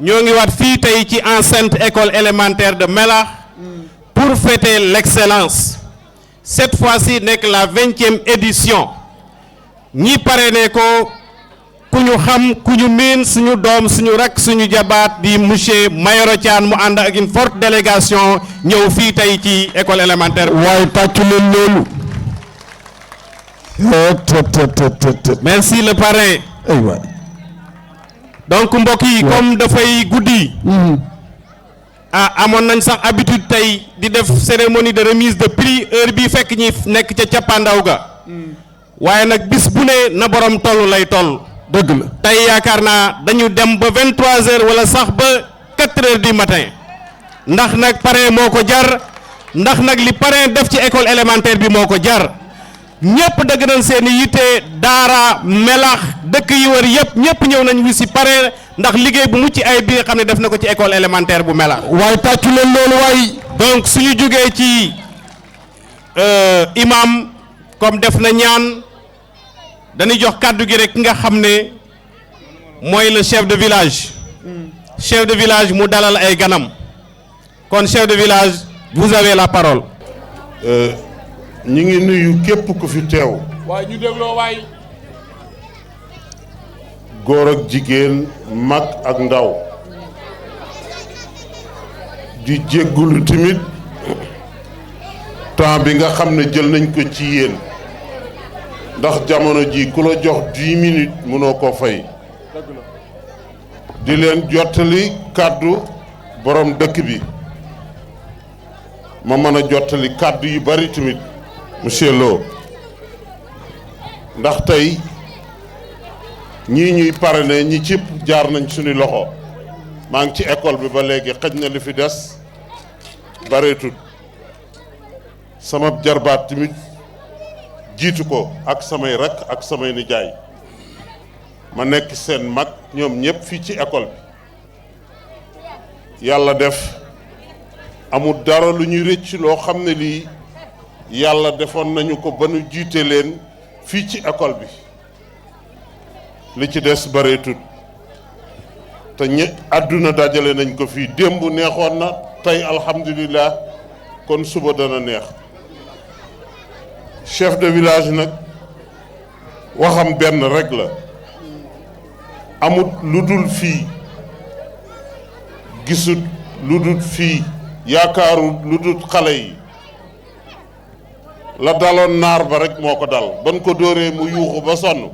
ñoo ngi waat fii tey ci enceinte école élémentaire de Melax pour fêter l'excellence. Cette fois-ci nekk la 20e édition ñi parrainé ko ku ñu xam ku ñu miin suñu doom suñu rak suñu jabaat di monsieur Mayoro Thiane mu ànd ak une forte délégation ñëw fii tey ci école élémentaire. waaye tàccu leen loolu. merci le parrain. aywa. donc mbokk yi comme dafay guddi. amoon nañ sax habitude tey di def cérémonie de remise de prix heure bi fekk ñi nekk ca cappaandaw ga. waaye nag bis bu ne na borom toll lay toll. dëgg la tey yaakaar naa dañu dem ba 23h wala sax ba 4h du matin ndax nag parrain moo ko jar ndax nag li parrain def ci école élémentaire bi moo ko jar ñëpp dëgg nañ seen i yitte daara Melax dëkk yi wër yëpp ñëpp ñëw nañ wi si parrain ndax liggéey bu mucc ay bi nga xam ne def na ko ci école élémentaire bu Melax. waaye tàccu leen loolu waay. donc suñu jógee ci imam comme def na ñaan. dañuy jox kàddu gi rek ki nga xam ne mooy le chef de village chef de village mu dalal ay ganam kon chef de village vous avez la parole. ñi ngi nuyu képp ku fi teew. waaye ñu dégloo waay. góor ak jigéen mag ak ndaw. di jéggulu tamit temps bi nga xam ne jël nañ ko ci yéen. ndax jamono ji ku la jox 10 minutes mënoo ko fay di leen jottali kàddu borom dëkk bi ma mën a jottali kàddu yu bari tamit monsieur Lo ndax tey ñii ñuy parrainé ñi cëpp jaar nañ suñu loxo maa ngi ci école bi ba léegi xëj na li fi des bareetut sama jarbaat tamit jiitu ko ak samay rakk ak samay nijaay ma nekk seen mag ñoom ñëpp fii ci école bi yàlla def amul dara lu ñuy rëcc loo xam ne lii yàlla defoon nañu ko ba nu jiite leen fii ci école bi li ci des bareetut te àdduna dajale nañ ko fii démb neexoon na tey alhamdulilah kon suba dana neex chef de village nag waxam benn rek la amut lu dul fii gisut lu dul fii yaakaaru lu dul xale yi la daloon naar ba rek moo ko dal ban ko dóoree mu yuuxu ba sonn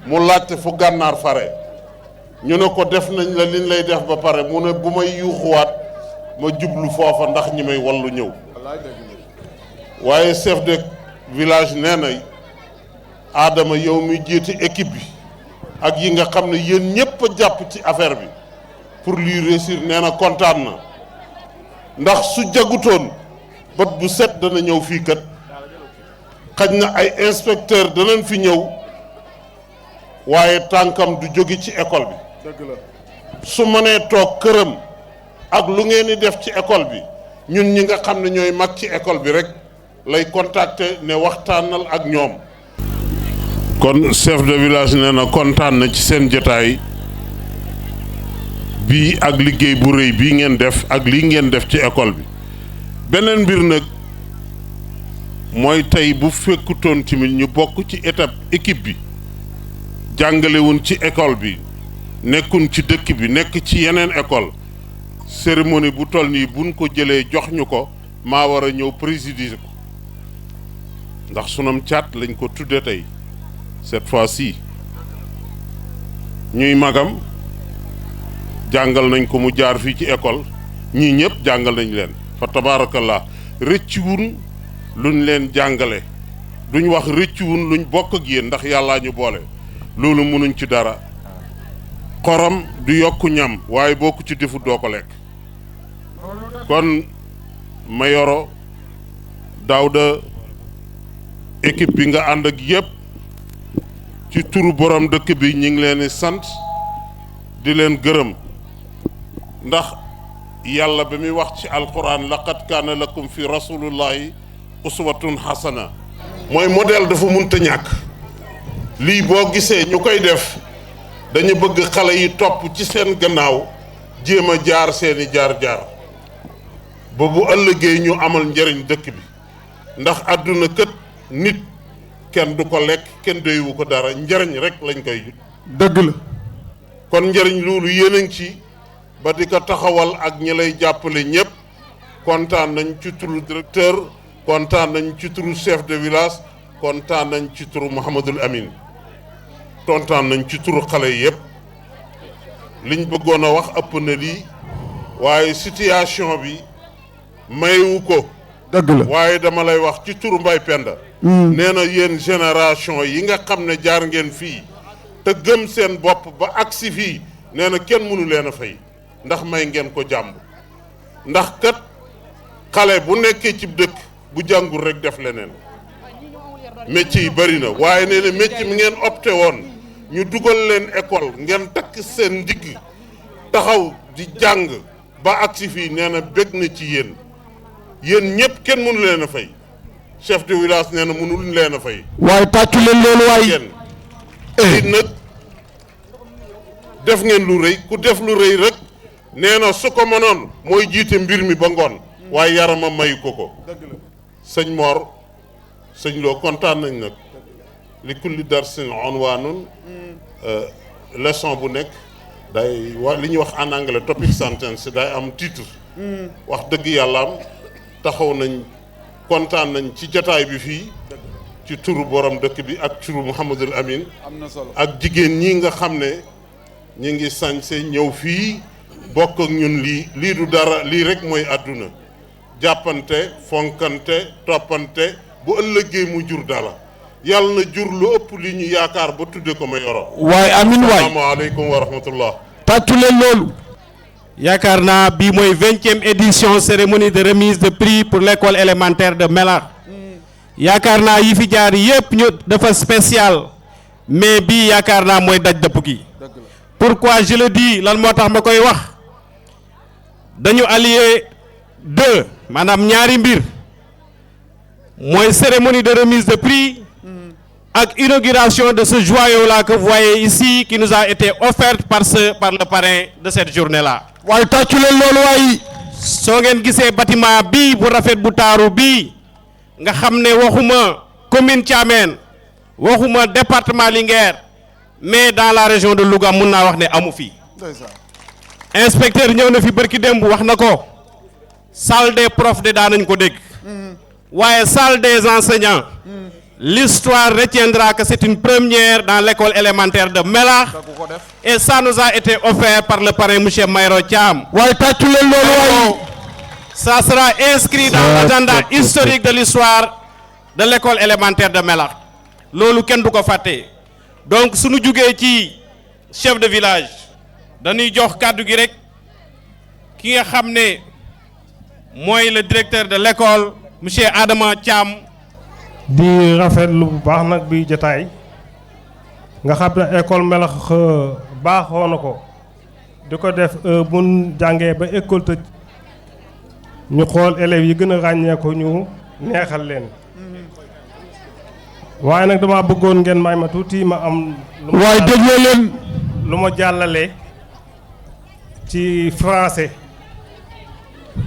mu laajte fu gànnaar fare ñu ne ko def nañ la liñ lay def ba pare mu ne bu may yuuxuwaat ma jublu foofa ndax ñi may wallu ñëw waaye chef de village nee na Adama yow mi jiite équipe bi ak yi nga xam ne yéen ñëpp a jàpp ci affaire bi pour lui réussir nee na kontaan na ndax su jagutoon bët bu set dana ñëw fii kat xaj na ay inspecteur danañ fi ñëw waaye tànkam du jóge ci école bi su mënee toog këram ak lu ngeen di def ci école bi ñun ñi nga xam ne ñooy mag ci école bi rek lay contacter ne waxtaanal ak ñoom. kon chef de village nee na kontaan na ci seen jotaay bii ak liggéey bu rëy bii ngeen def ak lii ngeen def ci école bi beneen mbir nag mooy tey bu fekkutoon tamit ñu bokk ci équipe bi jàngalewuñ ci école bi nekkuñ ci dëkk bi nekk ci yeneen école cérémonie bu toll nii buñ ko jëlee jox ñu ko maa war a ñëw présider ko ndax sunam caat lañ ko tudde tey cette fois-ci ñuy magam jàngal nañ ko mu jaar fii ci école ñii ñëpp jàngal nañ leen fa tabaarakallah rëcciwun luñ leen jàngale duñ wax rëcciwun luñ bokk ak yéen ndax yàllaa ñu boole loolu mënuñ ci dara xorom du yokku ñam waaye bokku ci defu doo ko lekk kon Mayoro Daouda équipe bi nga ànd ak yépp ci turu borom dëkk bi ñu ngi leen di sant di leen gërëm ndax yàlla ba muy wax ci alquran laqad kaana lakum fi rasulillahi uswatun hasana mooy modèle dafa munta ñàkk lii boo gisee ñu koy def dañu bëgg xale yi topp ci seen gannaaw jéem a jaar seeni jaar-jaar ba bu ëllëgee ñu amal njëriñ dëkk bi ndax àdduna kët nit kenn du ko lekk kenn doywu ko dara njëriñ rek lañ koy dëgg la. kon njëriñ loolu yéen a ngi ci ba di ko taxawal ak ñi lay jàppale ñëpp kontaan nañ ci turu directeur kontaan nañ ci turu chef de village kontaan nañ ci turu Mouhamadul Amin kontaan nañ ci turu xale yëpp liñ bëggoon a wax ëpp na lii waaye situation bi mayewu ko. dëgg la waaye dama lay wax ci turu Mbaye Penda. nee na yéen génération yi nga xam ne jaar ngeen fii te gëm seen bopp ba agsi fii nee na kenn mënu leen a fay ndax may ngeen ko jàmm ndax kat xale bu nekkee ci dëkk bu jàngul rek def leneen métier yi bëri na waaye nee na métier mi ngeen opté woon ñu dugal leen école ngeen takk seen ndigg taxaw di jàng ba agsi fii nee na bég na ci yéen yéen ñëpp kenn mënu leen a fay chef de village nee na mënul leen a fay. waaye tàccu leen loolu waay. kenn nag def ngeen lu rëy ku def lu rëy rek nee na su ko mënoon mooy jiite mbir mi ba ngoon waaye yarama mayu ko sëñ Mor sëñ Lo kontaan nañ nag li kulli darsin unwaanun leçon bu nekk day li ñuy wax en anglais topic sentence day am titre wax dëgg yàlla am taxaw nañ kontaan nañ ci jataay bi fii ci turu borom dëkk bi ak turu Mouhamadul Amin ak jigéen ñi nga xam ne ñi ngi sañse ñëw fii bokk ak ñun lii du dara lii rek mooy àdduna jàppante fonkante toppante bu ëllëgee mu jur dala yàlla na jur lu ëpp li ñu yaakaar ba tudde ko ma yoro waaye amin waay asalaamaaleykum wa rahmatullah tàccu leen loolu. yaakaar naa bii mooy 20e édition cérémonie de remise de prix pour l'école élémentaire de Melax yaakaar naa yi fi jaar yépp ñu dafa spécial mais bii yaakaar naa mooy daj dëpp gi. pourquoi je le dis lan moo tax ma koy wax dañu allier deux maanaam ñaari mbir mooy cérémonie de remise de prix ak inauguration de ce joyau là que vous voyez ici qui nous a été offert par le parrain de cette journée là. waaye tàccu leen loolu waay. soo ngeen gisee bâtiment bii bu rafet bu taaru bii nga xam ne waxuma commune Thiamène waxuma département Linguère mais dans la région de Louga mun naa wax ne amu fi. inspecteur ñëw na fi bërki démb wax na ko salle des profs de daanañ ko dégg waaye salle des enseignants l'histoire retiendra que c'est une première dans l'école élémentaire de Melax et ça nous a été offert par le parrain monsieur Mayoro Thiam. waaye tàccu leen loolu waay. Ça sera inscrit dans l'agenda historique de l'histoire de l'école élémentaire de Melax loolu kenn du ko fàtte. donc suñu jugee ci chef de village dañuy jox kàddu gi rek ki nga xam ne mooy le directeur de l'école monsieur Adama Thiam. di rafetlu bu baax nag bi jotaay nga xam ne école Melax baaxoo na ko di ko def bu jàngee ba école tëj ñu xool élèves yi gën a ràññee ko ñu neexal leen waaye nag dama bëggoon ngeen may ma tuuti ma am. waaye dégloo leen. lu ma jàllale ci français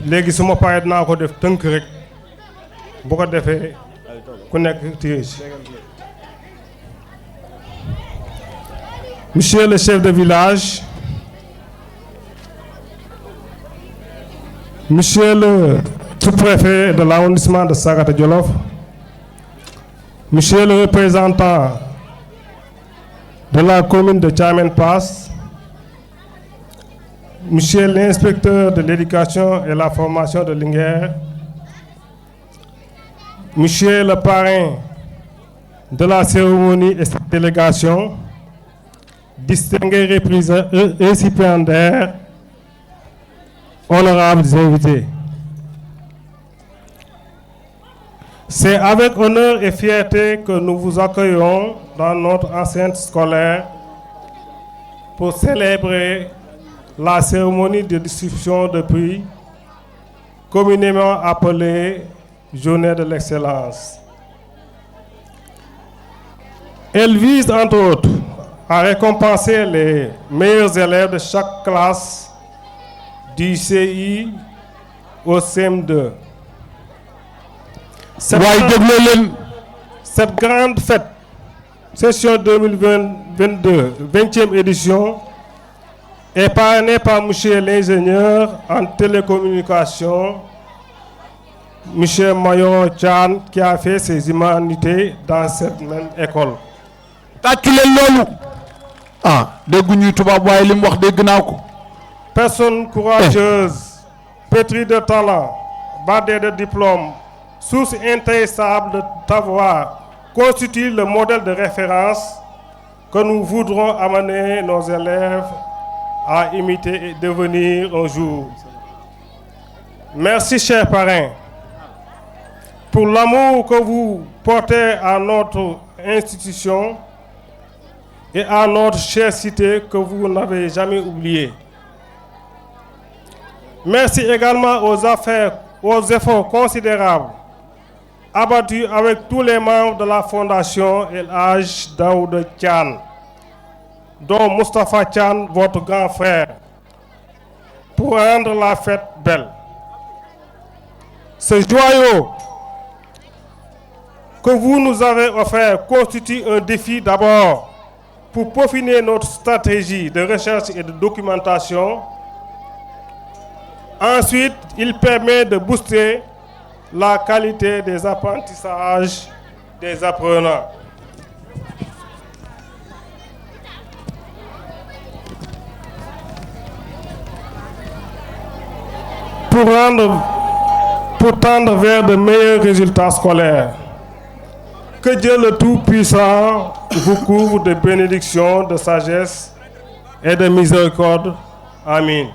léegi su ma paree dinaa ko def tënk rek bu ko defee ku nekk téye ci. Monsieur le chef de village, monsieur le sous-préfet de l'arrondissement de Sagata Djolof, monsieur le représentant de la commune de Thiamène Pass, monsieur l'inspecteur de l'éducation et la formation de Linguère, monsieur le parrain de la cérémonie et sa délégation, distingués récipiendaires, honorables invités. C'est avec honneur et fierté que nous vous accueillons dans notre enceinte scolaire pour célébrer la cérémonie de distribution de prix communément appelée Journée de l'excellence. Elle vise entre autres à récompenser les meilleurs élèves de chaque classe du CI au CM2. Cette grande fête, session 2022, 20e édition, est parrainée par M. l'ingénieur en télécommunication, M. Mayor Chan, qui a fait ses humanités dans cette même école. Personne courageuse, pétrie de talent, bardée de diplômes, source intarissable de savoir, constitue le modèle de référence que nous voudrons amener nos élèves à imiter et devenir un jour. Merci, chers parrains, pour l'amour que vous portez à notre institution et à notre chère cité que vous n'avez jamais oubliée. Merci également aux efforts considérables abattus avec tous les membres de la Fondation El Hadj Daouda Thiam, dont Moustapha Thiam, votre grand frère, pour rendre la fête belle. Ce joyau que vous nous avez offert constitue un défi d'abord pour peaufiner notre stratégie de recherche et de documentation. Ensuite, il permet de booster la qualité des apprentissages des apprenants. Pour tendre vers de meilleurs résultats scolaires. Que Dieu le Tout-Puissant vous couvre de bénédictions, de sagesse et de miséricorde. Amen.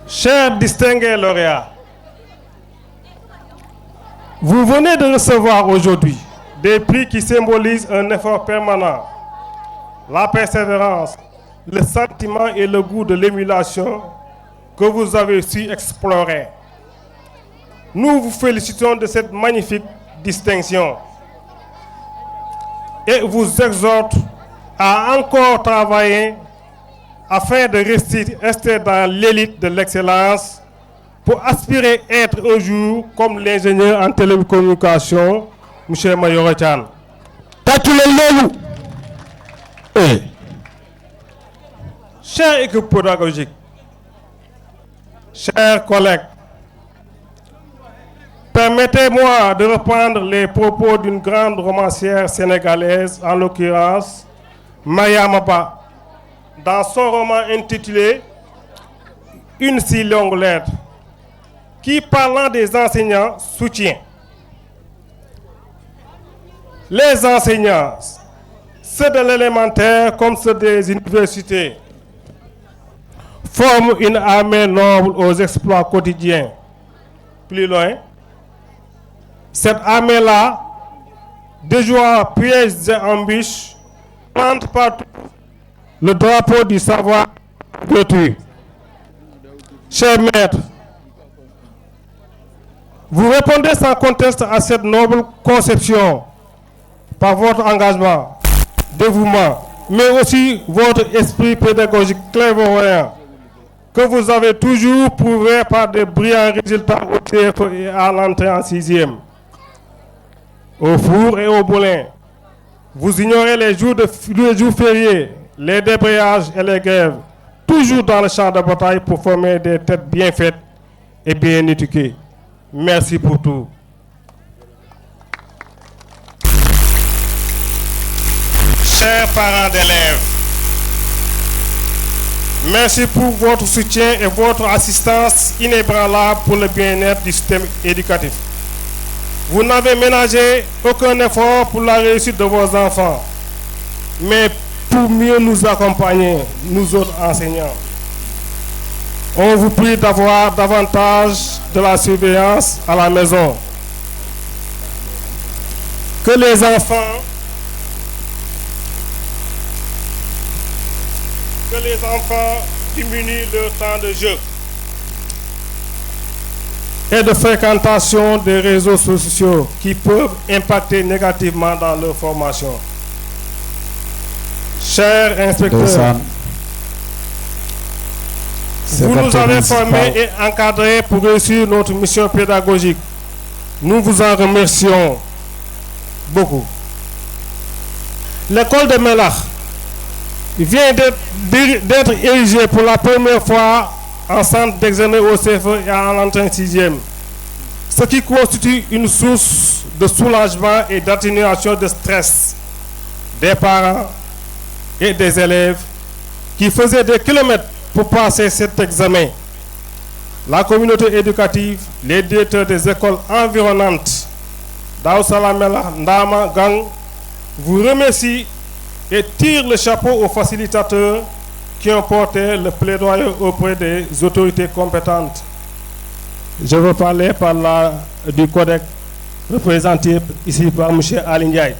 Chers distingués lauréats, vous venez de recevoir aujourd'hui des prix qui symbolisent un effort permanent, la persévérance, le sentiment et le goût de l'émulation que vous avez su explorer. Nous vous félicitons de cette magnifique distinction et vous exhorte à encore travailler afin de rester dans l'élite de l'excellence pour aspirer à être un jour comme l'ingénieur en télécommunication, M. Mayor Chan. Chère équipe pédagogique, chers collègues, permettez-moi de reprendre les propos d'une grande romancière sénégalaise, en l'occurrence Mariama Ba, dans son roman intitulé « Une si longue lettre », qui, parlant des enseignants, soutient. Les enseignants, ceux de l'élémentaire comme ceux des universités, forment une armée noble aux exploits quotidiens. Plus loin, cette armée-là, déjouant pièges et embûches, plante partout le drapeau du savoir gratuit. Chers maîtres, vous répondez sans conteste à cette noble conception par votre engagement, dévouement, mais aussi votre esprit pédagogique clairvoyant que vous avez toujours prouvé par de brillants résultats au CFE et à l'entrée en 6e. Au four et au moulin, vous ignorez les jours fériés, les débrayages et les grèves, toujours dans le champ de bataille pour former des têtes bien faites et bien éduquées. Merci pour tout. Chers parents d'élèves, merci pour votre soutien et votre assistance inébranlable pour le bien-être du système éducatif. Vous n'avez ménagé aucun effort pour la réussite de vos enfants, mais pour mieux nous accompagner, nous autres enseignants. On vous prie d'avoir davantage de la surveillance à la maison. Que les enfants diminuent leur temps de jeu et de fréquentation des réseaux sociaux qui peuvent impacter négativement dans leur formation. Chers inspecteurs, Vous nous avez formés et encadrés pour réussir notre mission pédagogique. Nous vous en remercions beaucoup. L'école de Melach vient d'être érigée pour la première fois en centre d'examen au CFE et en entrée 6e, ce qui constitue une source de soulagement et d'atténuation de stress des parents et des élèves qui faisaient des kilomètres pour passer cet examen. La communauté éducative, les directeurs des écoles environnantes, Darou Salam Melach, Ndama, Gang, vous remercie et tire le chapeau aux facilitateurs qui ont porté le plaidoyer auprès des autorités compétentes. Je veux parler du codec représenté ici par M. Ali Ndiaye.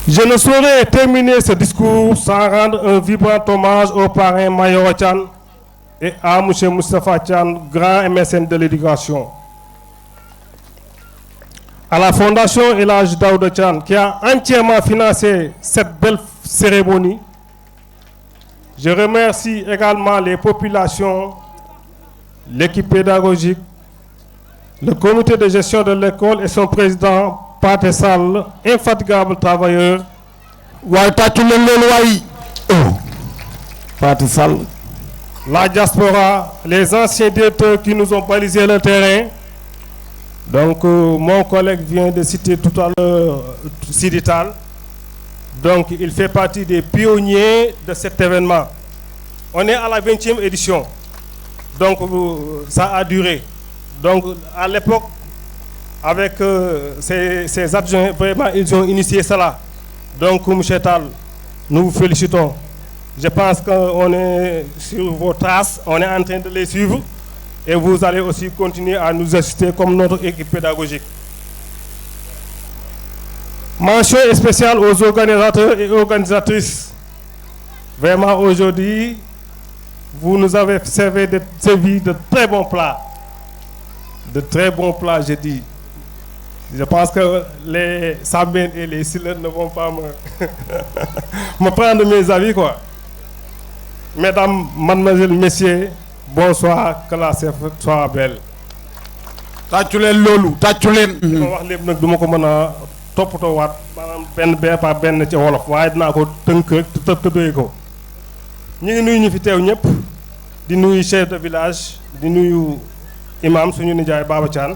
Je ne saurais terminer ce discours sans rendre un vibrant hommage aux parrains Mayoro Thian et à M. Moustapha Thian, grand mécène de l'éducation. À la Fondation Elhadji Daouda Thian, qui a entièrement financé cette belle cérémonie. Je remercie également les populations, l'équipe pédagogique, le comité de gestion de l'école et son président, Pathé Sall, infatigable travailleur. Pathé Sall. La diaspora, les anciens directeurs qui nous ont balisé le terrain. Donc, mon collègue vient de citer tout à l'heure Sidi Tall. Donc, il fait partie des pionniers de cet événement. On est à la 20e édition. Donc, ça a duré. Donc, à l'époque, avec ces adjoints, vraiment, ils ont initié cela. Donc, M. Tall, nous vous félicitons. Je pense qu'on est sur vos traces, on est en train de les suivre. Et vous allez aussi continuer à nous assister comme notre équipe pédagogique. Mention spéciale aux organisateurs et organisatrices. Vraiment, aujourd'hui, vous nous avez servi de très bons plats. De très bons plats, je dis. Je pense que les Sambènes et les Silènes ne vont pas me prendre mes avis, quoi. Mesdames, mademoiselles, messieurs, bonsoir, que la fête soit belle. tàccu leen loolu tàccu leen. li ma wax lépp nag du ma ko mën a toppatoo waat maanaam benn par benn ci wolof waaye dinaa ko tënk rek te doy ko. ñu ngi nuyu ñu fi teew ñëpp di nuyu chef de village di nuyu imam suñu nijaay Baba Thian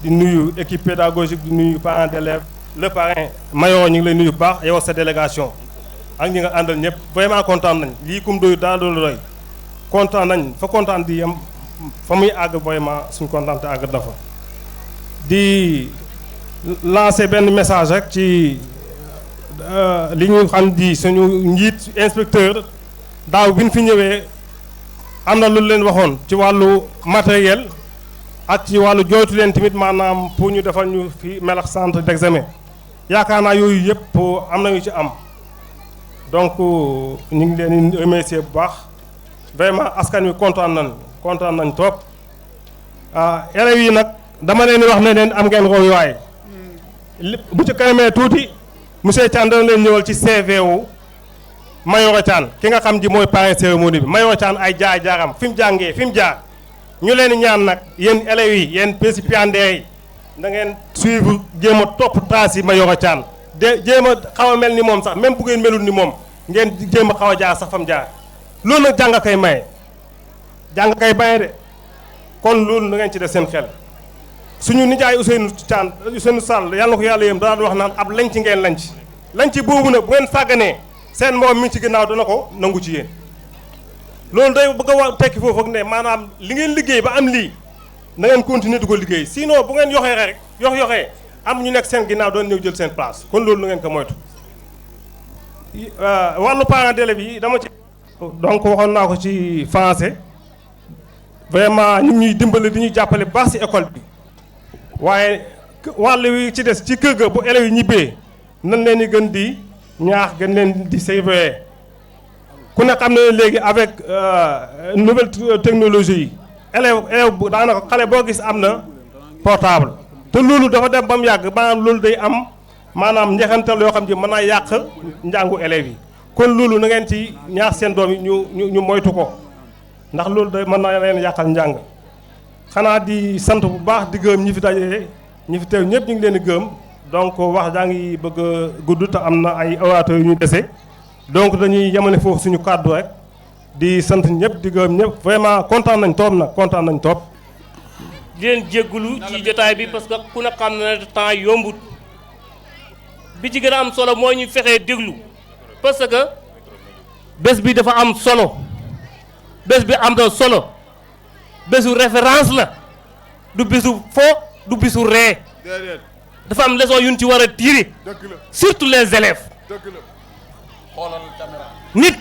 di nuyu équipe pédagogique di nuyu parents d'élèves le parrain Mayoro ñu ngi lay nuyu bu baax yow sa délégation ak ñi nga àndal ñëpp vraiment kontaan nañ lii kum doy daal doolu doy kontaan nañ fa kontaan di yem fa muy àgg vraiment suñ kontaan te àgg dafa di lancer benn message rek ci li ñu xam di suñu njiit inspecteur daaw bi ñu fi ñëwee am na lu leen waxoon ci wàllu matériel ak ci wàllu jooytu leen tamit maanaam pour ñu defal ñu fi Melax centre d'examen yaakaar naa yooyu yëpp am nañu ci am donc ñu ngi leen di remercier bu baax vraiment askan wi kontaan nañ trop élèves yi nag dama leen di wax ne leen am ngeen royuwaay bu ci kanamee tuuti monsieur Thian dana leen ñëwal ci CV wu Mayoro Thian ki nga xam ji mooy parrain cérémonie bi Mayoro Thian ay jaar-jaaram fi mu jàngee fi mu jaar ñu leen di ñaan nag yéen élèves yi yéen récipiendaires yi da ngeen suivre jéem a topp trace yi Mayoro Thian de jéem a xaw a mel ni moom sax même bu ngeen melul ni moom ngeen jéem a xaw a jaar sax fa mu jaar loolu nag jàng kay maye jàng kay maye de kon loolu na ngeen ci def seen xel suñu nijaay Ousseynou Sall yàlla na ko yàlla yëm daan wax naan ab lañ ci ngeen lañ ci boobu nag bu ngeen sàgganee seen moom mi ci ginnaaw dana ko nangu ci yéen loolu day bëgg a wax tekki foofu ak ne maanaam li ngeen liggéey ba am lii na ngeen continuer di ko liggéey sinon bu ngeen yoxee rek yoxee am ñu nekk seen ginnaaw doon ñëw jël seen place kon loolu na ngeen ko moytu wàllu parents d'élèves yi dama ci donc waxoon naa ko ci français vraiment ñu ñuy dimbali di ñuy jàppale baax ci école bi waaye wàll wi ci des ci kër ga bu élèves yi ñibbee nan leen di gën di ñaax gën leen di surveiller ku ne xam ne léegi avec nouvelle technologie yi élève bu daanaka xale boo gis am na portable te loolu dafa dem ba mu yàgg maanaam loolu day am maanaam njeexantal yoo xam ji mën naa yàq njàngu élèves yi kon loolu na ngeen ci ñaax seen doom yi ñu moytu ko ndax loolu da mën na leen yàqal njàng xanaa di sant bu baax di gërëm ñi fi daje ñi fi teew ñëpp ñu ngi leen di gërëm donc wax jaa ngi bëgg a gudd te am na ay orateurs yu ñu dese donc dañuy yemale foofu suñu kàddu rek di sant ñëpp di gërëm ñëpp vraiment kontaan nañ toog nag kontaan nañ toog. di leen jéggulu ci jotaay bi parce que ku ne xam na ne temps yombut bi ci gën a am solo mooy ñu fexee déglu parce que bés bi dafa am solo bés bi am na solo bésu référence la du bésu fo du bésu ree dafa am leçon yu ñu ci war a tirer surtout les élèves nit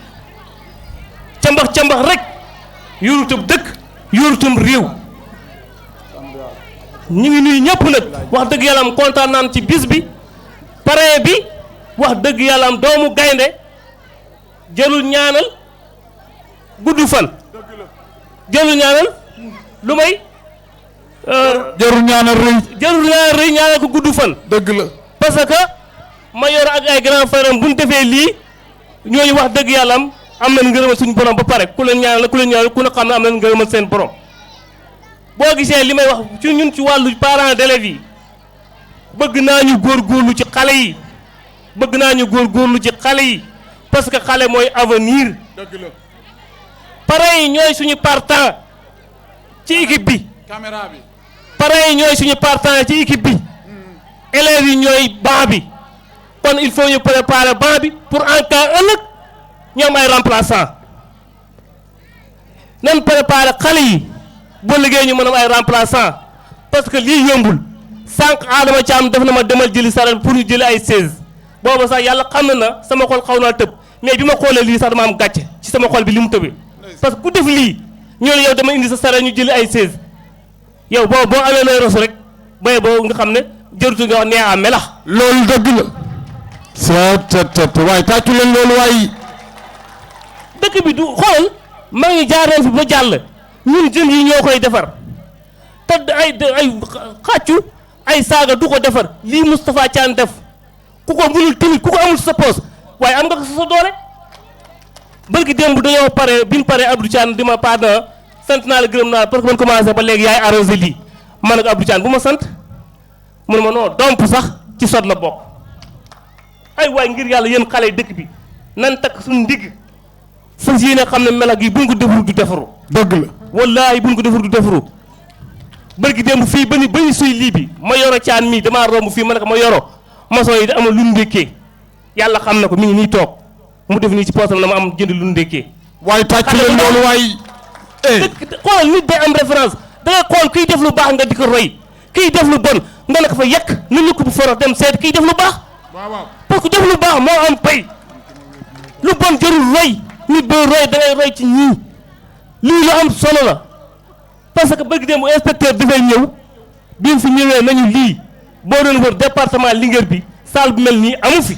cambax rek yorutum dëkk yorutum réew ñu ngi nuyu ñëpp nag wax dëgg yàlla am kontaan naan ci bis bi parrain bi wax dëgg yàlla am doomu gaynde jëlul ñaanal gudd fan jëlul ñaanal lu may jarul ñaanal rëy ñaanal ko gudd fan dëgg la parce que ma yor ak ay grand frère bu ñu defee lii ñooñu wax dëgg yàlla am nañ ngërëmal suñu borom ba pare ku leen ñaanal ku ne xam ne am nañ ngërëmal seen borom boo gisee li may wax ci ñun ci wàllu parents d'élèves yi bëgg naa ñu góorgóorlu ci xale yi bëgg naa ñu góorgóorlu ci xale yi parce que xale mooy avenir dëgg la parents yi ñooy suñu partant ci équipe bi caméra bi parents yi ñooy suñu partant ci équipe bi élèves yi ñooy banc bi kon il faut ñu préparer banc bi pour en cas ëllëg ñoom ay remplaçant nan préparer xale yi boo liggéey ñu mën a ay remplaçant parce que lii yombul sànq Adama Thiam def na ma demal jëli saret pour ñu jëli ay 16 boobu sax yàlla xam na sama xol xaw naa tëb mais bi ma xoolee lii sax dama am gàcce ci sama xol bi li mu tëbee parce que ku def lii ñoo la yow dama indi sa saret ñu jëli ay 16 yow boo amee looy rosu rek bay boo nga xam ne jërutu nga wax nee a melax loolu dëgg la seet waaye tàccu leen loolu waaye dëkk bi du xool maa ngi jaareen fi ba jàll ñun jeunes yi ñoo koy defar te ay xàccu ay saaga du ko defar lii Moustapha Thiane def ku ko mënul tamit ku ko amul sa poos waaye am nga ko sa doole bërki démb dañoo pare bi ñu paree Abdou Thiane di ma pardon sant naa la gërëm naa parce que man commencé ba léegi yaay arrosé lii man ak Abdou Thiane bu ma sant mu ne ma non domp sax ci sot la bokk ay waay ngir yàlla yéen xale yi dëkk bi nan takk suñu ndigg fas yéene xam ne melag yi buñ ko defaru du defaru dëgg la wallaahi buñ ko defaru du defaru bërki démb fii ba ni suy lii bi ma yoro caan mii damaa romb fii ma ne ko ma yoro maçon yi da amul lu ndékkee yàlla xam na ko mi ngi nii toog mu def nii ci poosam na ma am jënd lu ndékkee waaye tàccu leen loolu waaye xoolal nit day am référence da nga xool kiy def lu baax nga di ko roy kiy def lu bon nga ne ko fa yekk nu ñu ko bu forox dem seet kiy def lu baax parce que def lu baax moo am pay lu bon jarul roy nit booy roy da ngay roy ci ñii lii lu am solo la parce que bëgg dem inspecteur dafay ñëw bi mu fi ñëwee nañu lii boo doon wër département Linguère bi salle bu mel nii amu fi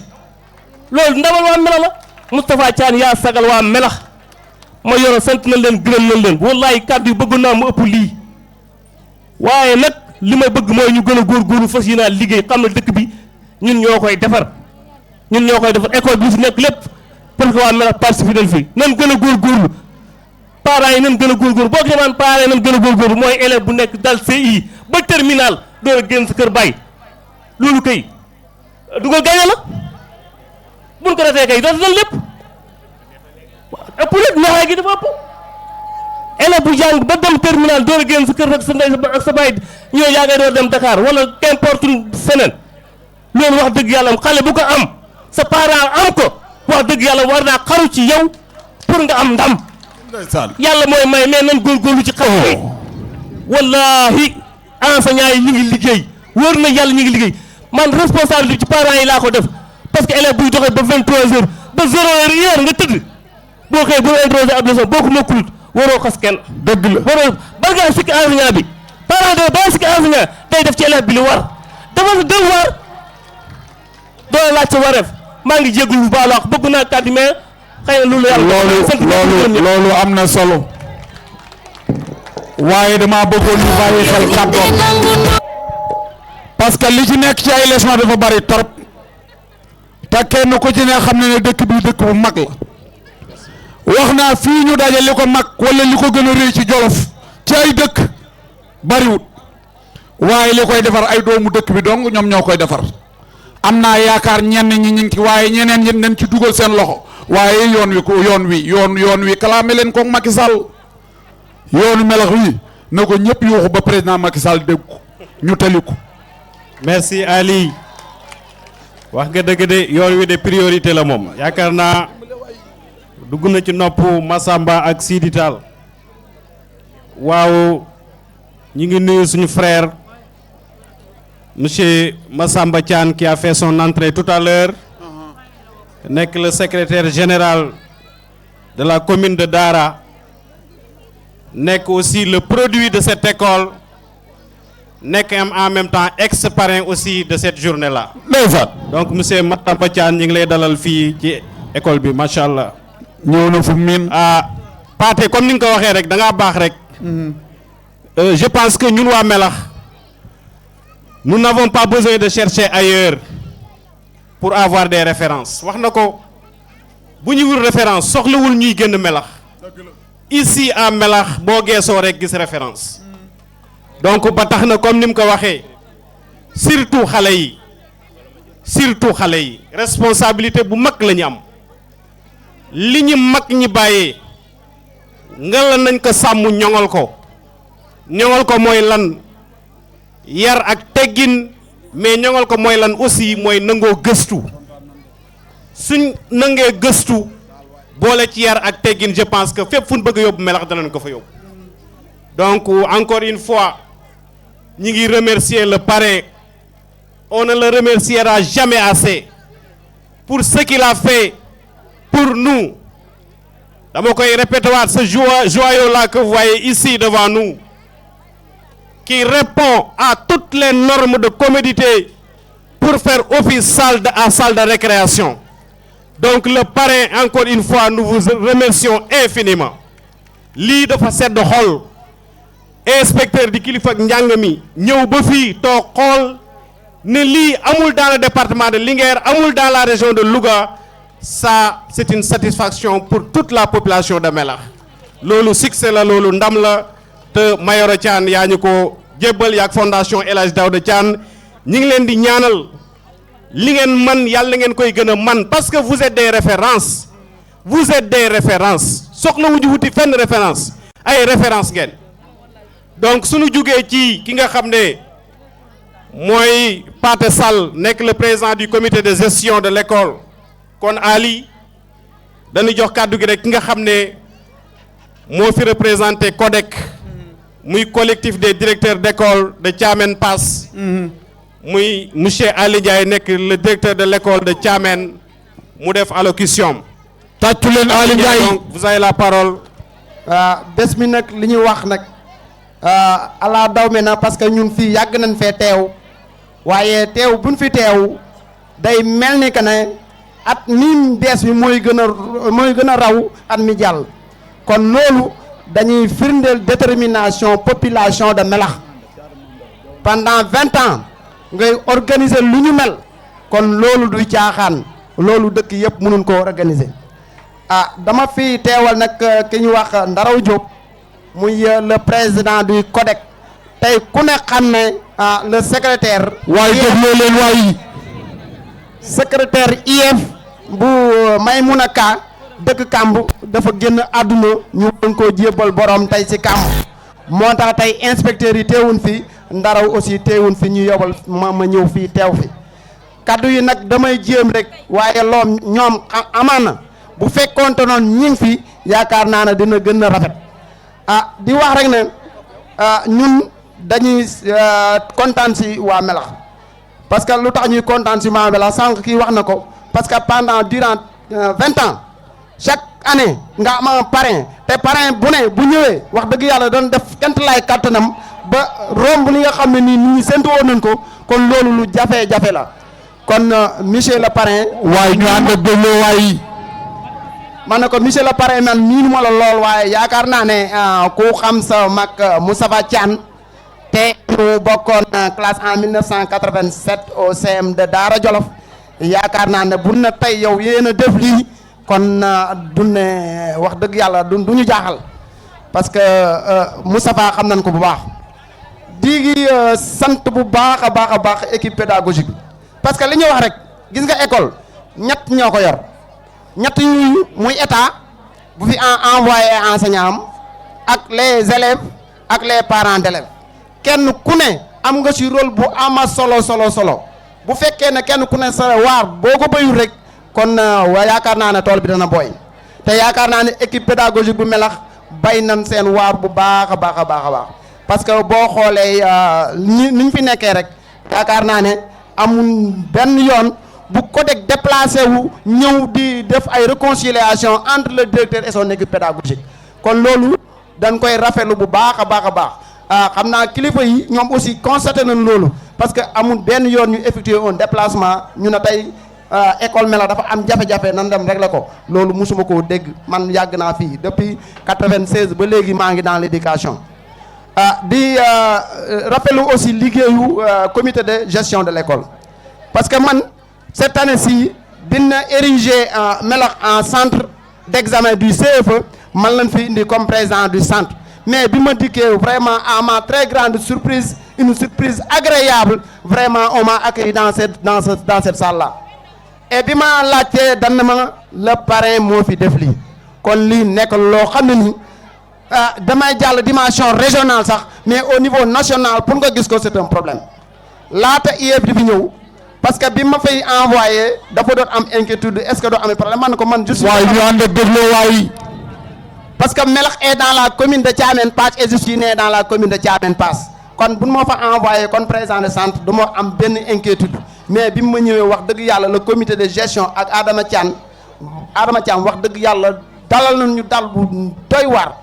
loolu ndamal waa Melax la Moustapha Thiane yaa sagal waa Melax ma yoro sant na leen gërëm nañ leen wallahi kàddu yi bëgg naa mu ëpp lii waaye nag li may bëgg mooy ñu gën a góorgóorlu fas yi naa liggéey xam na dëkk bi ñun ñoo koy defar école bi fi nekk lépp parce que waa Melax participer nañ fi nan gën a góorgóorlu parents yi nan gën a góorgóorlu boo ko naan parents yi nan gën a góorgóorlu mooy élève bu nekk dal CI ba terminal door a génn sa kër bàyyi loolu kay du ko gañe la buñ ko defee kay dootu dal lépp ëpp lépp neexee gi dafa ëpp élève bu jàng ba dem terminal door a génn sa kër ak sa ndey ak sa bàyyi ñoo yaa ngay door dem Dakar wala qu'importe feneen loolu wax dëgg yàlla xale bu ko am sa parent am ko wax dëgg yàlla war naa xaru ci yow pour nga am ndam yàlla mooy may mais nan góorgóorlu ci xale yi wallahi enseignants yi ñu ngi liggéey wóor na yàlla ñu ngi liggéey man responsabilité ci parents yi laa ko def parce que élève buy doxee ba 23h ba 0h nga tëdd boo xëyee boo introsé ab leçon boo ko mokkulut waroo xas kenn dëgg la waroo bal ngaa sikki enseignant bi parent de ba sikki enseignant day def ci élève bi li war dafa sa devoir doo laaj sa wareef maa ngi jéggul bu baax la wax bëgg naa kàddu mais xëy na loolu yàlla loolu am na solo waaye dama bëggoon ñu bàyyi xel kàddoom parce que li ci nekk ci ay leçon dafa bari trop te kenn ku ci ne xam ne ne dëkk bi dëkk bu mag la wax naa fii ñu daje li ko mag wala li ko gën a rëy ci Jolof ci ay dëkk bariwut waaye li koy defar ay doomu dëkk bi dong ñoom ñoo koy defar am naa yaakaar ñenn ñi ñu ngi ci waaye ñeneen ñi nañ ci dugal seen loxo waaye yoon wi kalaame leen ko Macky Sall yoonu melax wi na ko ñëpp yuuxu ba président Macky Sall dégg ko ñu tali ko. merci Ali wax nga dëgg de yoon wi de priorité la moom yaakaar naa dugg na ci nopp Massamba ak Sidi Tall waaw ñi ngi nuyu suñu frère monsieur Massamba Thiane qui a fait son entrée tout à l'heure nekk le secrétaire général de la commune de Dara nekk aussi le produit de cette école nekk en même temps ex-parrain aussi de cette journée-là. donc monsieur Massamba Thiane ñu ngi lay dalal fii ci école bi macha allah. ñëw na fu miin. Pathé comme ni nga ko waxee rek da ngaa baax rek. je pense que ñun waa Melax nous n'avons pas besoin de chercher ailleurs pour avoir des références wax na ko bu ñu wul référence soxlawul ñuy génn Melax ici à Melax boo geesoo rek gis référence donc ba tax na comme ni mu ko waxee surtout xale yi responsabilité bu mag la ñu am li ñu mag ñi bàyyee nga la nañ ko sàmm ñoŋal ko mooy lan yar ak teggin mais ñoŋal ko mooy lan aussi mooy nangoo gëstu suñ nangee gëstu boole ci yar ak teggin je pense que fépp fu ñu bëgg a yóbbu Melax danañ ko fa yóbbu donc encore une fois ñi ngi remercier le parrain on ne le remerciera jamais assez pour ce qu'il a fait pour nous dama koy répéter waat ce joyau là que vous voyez ici devant nous qui répond à toutes les normes de commodité pour faire office salle de récréation. Donc le parrain, encore une fois, nous vous remercions infiniment. lii dafa sedd xol inspecteur di kilifa njàng mi ñëw ba fii toog xool ne lii amul dans le département de Linguère amul dans la région de Louga ça c'est une satisfaction pour toute la population de Melax loolu succès la loolu ndam la te Mayoro Thiane yaa ñu ko jébbal yaak fondation El Hadj Daouda Thiane ñi ngi leen di ñaanal li ngeen man yàlla ngeen koy gën a man parce que vous êtes des références soxla wuñu wuti fenn référence ay référence ngeen donc suñu jugee ci ki nga xam ne mooy Pathé Sall nekk le président du comité de gestion de l'école kon Ali dañu jox kàddu gi rek ki nga xam ne moo fi représenté CODEC muy collectif des directeurs d'école de Thiamène Pass muy monsieur Ali Ndiaye nekk le directeur de l'école de Thiamène mu def allocution tàccu leen Ali Ndiaye donc vous avez la parole. bés mi nag li ñuy wax nag ala daw me na parce que ñun fii yàgg nañ fee teew waaye teew buñ fi teew day mel ni que ne at mi bees bi mooy gën a raw at mi jàll kon loolu dañuy firndeel détermination population de Melax pendant 20 ans ngay organiser lu ñu mel kon loolu du caaxaan loolu dëkk yëpp mënuñ koo organiser dama fi teewal nag ki ñu wax Ndaraw Diop muy le président du CODEC tey ku ne xam ne le secrétaire waaye dégloo leen waaye secrétaire IF bu Maymouna Ka dëkk Kamb dafa génn àdduna ñu mën koo jébbal borom tey ci Kamb moo tax tey inspecteurs yi teewuñ fi Ndaraw aussi teewuñ fi ñu yobal ma ñëw fii teew fi kaddu yi nag damay jéem rek waaye loom ñoom amaana bu fekkoonte noonu ñi ngi fi yaakaar naa ne dina gën a rafet di wax rek ne ñun dañuy kontaan si waa Melax parce que lu tax ñuy kontaan si waa Melax sànq kii wax na ko parce que durant 20 ans chaque année nga am un parrain te parrain bu ne bu ñëwee wax dëgg yàlla doon def kent lay kattanam ba romb li nga xam ne nii nit ñi séntu woon nañ ko kon loolu lu jafe-jafe la kon monsieur le parrain waaye ñu ànd ak dégloo waaye man na ko monsieur le parrain man miinu ma la lool waaye yaakaar naa ne ku xam sa mag Moustapha Thiane te ñu bokkoon classe en 1987 au CM de Daara Jolof yaakaar naa ne bu na tey yow yéen a def lii kon du ne wax dëgg yàlla du ñu jaaxal parce que Moustapha xam nañ ko bu baax di sant bu baax a baax équipe pédagogique bi parce que li ñuy wax rek gis nga école ñett ñoo ko yor ñett ñu muy état bu fi envoyé enseignant am ak les élèves ak les parents d'élèves kenn ku ne am nga ci rôle bu ama solo bu fekkee ne kenn ku ne sa waar boo ko bayul rek kon yaakaar naa ne tool bi dana booy te yaakaar naa ne équipe pédagogique bu Melax bay nañ seen waar bu baax a baax parce que boo xoolee ni ñu fi nekkee rek yaakaar naa ne amul benn yoon bu CODEC déplacé wu ñëw di def ay réconciliation entre le directeur et son équipe pédagogique kon loolu dañ koy rafetlu bu baax a baax xam naa kilifa yi ñoom aussi constaté nañ loolu parce que amul benn yoon ñu effectuer un déplacement ñu ne tey école Melax dafa am jafe-jafe nan dem régler ko loolu musuma koo dégg man yàgg naa fii depuis 96 ba léegi maa ngi dans l'éducation di rafetlu aussi liggéeyu comité de gestion de l'école parce que man cette année-ci dina ériger Melax en centre d'examen du CFE man lañ fi indi comme président du centre mais bi ma dikkee vraiment à ma très grande surprise une surprise agréable vraiment on m'a accueilli dans cette salle là et bi ma laajtee dan na ma le parrain moo fi def lii kon lii nekk loo xam ne ni damay jàll dimension régionale sax mais au niveau national pour nga gis ko c'est un problème laata IEF di fi ñëw parce que bi ma fay envoyé dafa doon am inquiétude est-ce que doo amee problème man ko man juste waaye ñu ànd ak dégloo waay parce que Melax est dans la commune de Thiamène Pass et je suis né dans la commune de Thiamène Pass kon bu ma fa envoyé kon président de centre du ma am benn inquiétude mais bi ma ñëwee wax dëgg yàlla le comité de gestion ak Adama Thiam wax dëgg yàlla dalal nañu dal bu doy waar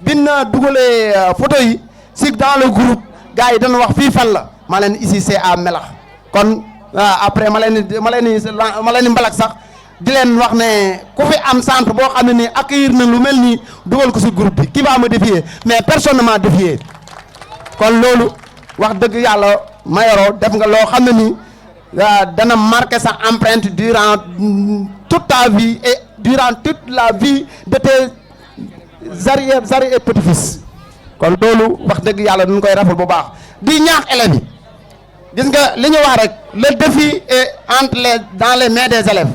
bi na dugalee photo yi si dans le groupe gars yi dañu wax fii fan la ma leen ici c'est à Melax kon après ma leen di mbalak sax di leen wax ne ku fi am centre boo xam ne nii accueillir na lu mel nii dugal ko si groupe bi qui va me défier mais personne ne m'a défié kon loolu wax dëgg yàlla Mayoro def nga loo xam ne nii dana marquer sa empreinte durant toute ta vie et durant toute la vie de tes arrière et petits-fils kon loolu wax dëgg yàlla duñ koy rafetlu bu baax di ñaax élèves yi gis nga li ñu wax rek le défi est dans les mains des élèves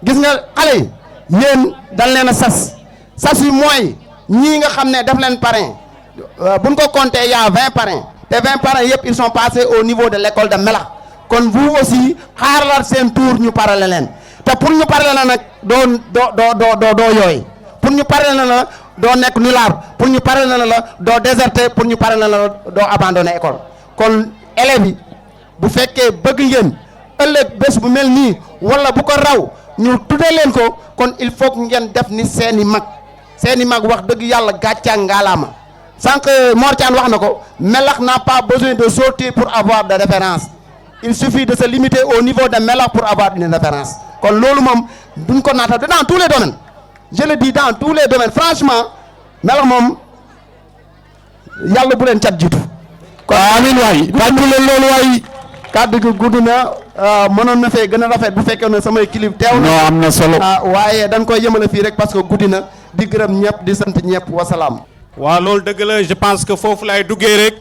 gis nga xale yi yéen dañ leen a sas yi mooy ñii nga xam ne daf leen parrain buñ ko compter y a 20 parrains te 20 parrains yëpp ils sont passés au niveau de l'école de Melax kon vous aussi xaaralaat seen tour ñu parale leen te pour ñu parale la nag doo yooy pour ñu parale la doo nekk nulaar pour ñu parale la doo déserter pour ñu parale la doo abandonner école kon élèves yi bu fekkee bëgg ngeen ëllëg bés bu mel nii wala bu ko raw ñu tuddee leen ko kon il faut que ngeen def ni seeni mag wax dëgg yàlla gàcca ngaalaama sànq Mor Thiane wax na ko Melax n'a pas besoin de sortir pour avoir de référence il suffit de se limiter au niveau de Melax pour avoir une référence kon loolu moom duñ ko naata dans tous les domaines je le dis dans tous les domaines franchement Melax moom yàlla bu leen cat jiitu kon amiin waay tàccu leen loolu waay kàddu gi gudd na mënoon na fee gën a rafet bu fekkee ne samay kilif teew na non am na solo waaye dañ koy yëmale fii rek parce que guddi na di gërëm ñëpp di sant ñëpp wasalaam. waaw loolu dëgg la je pense que foofu laay duggee rek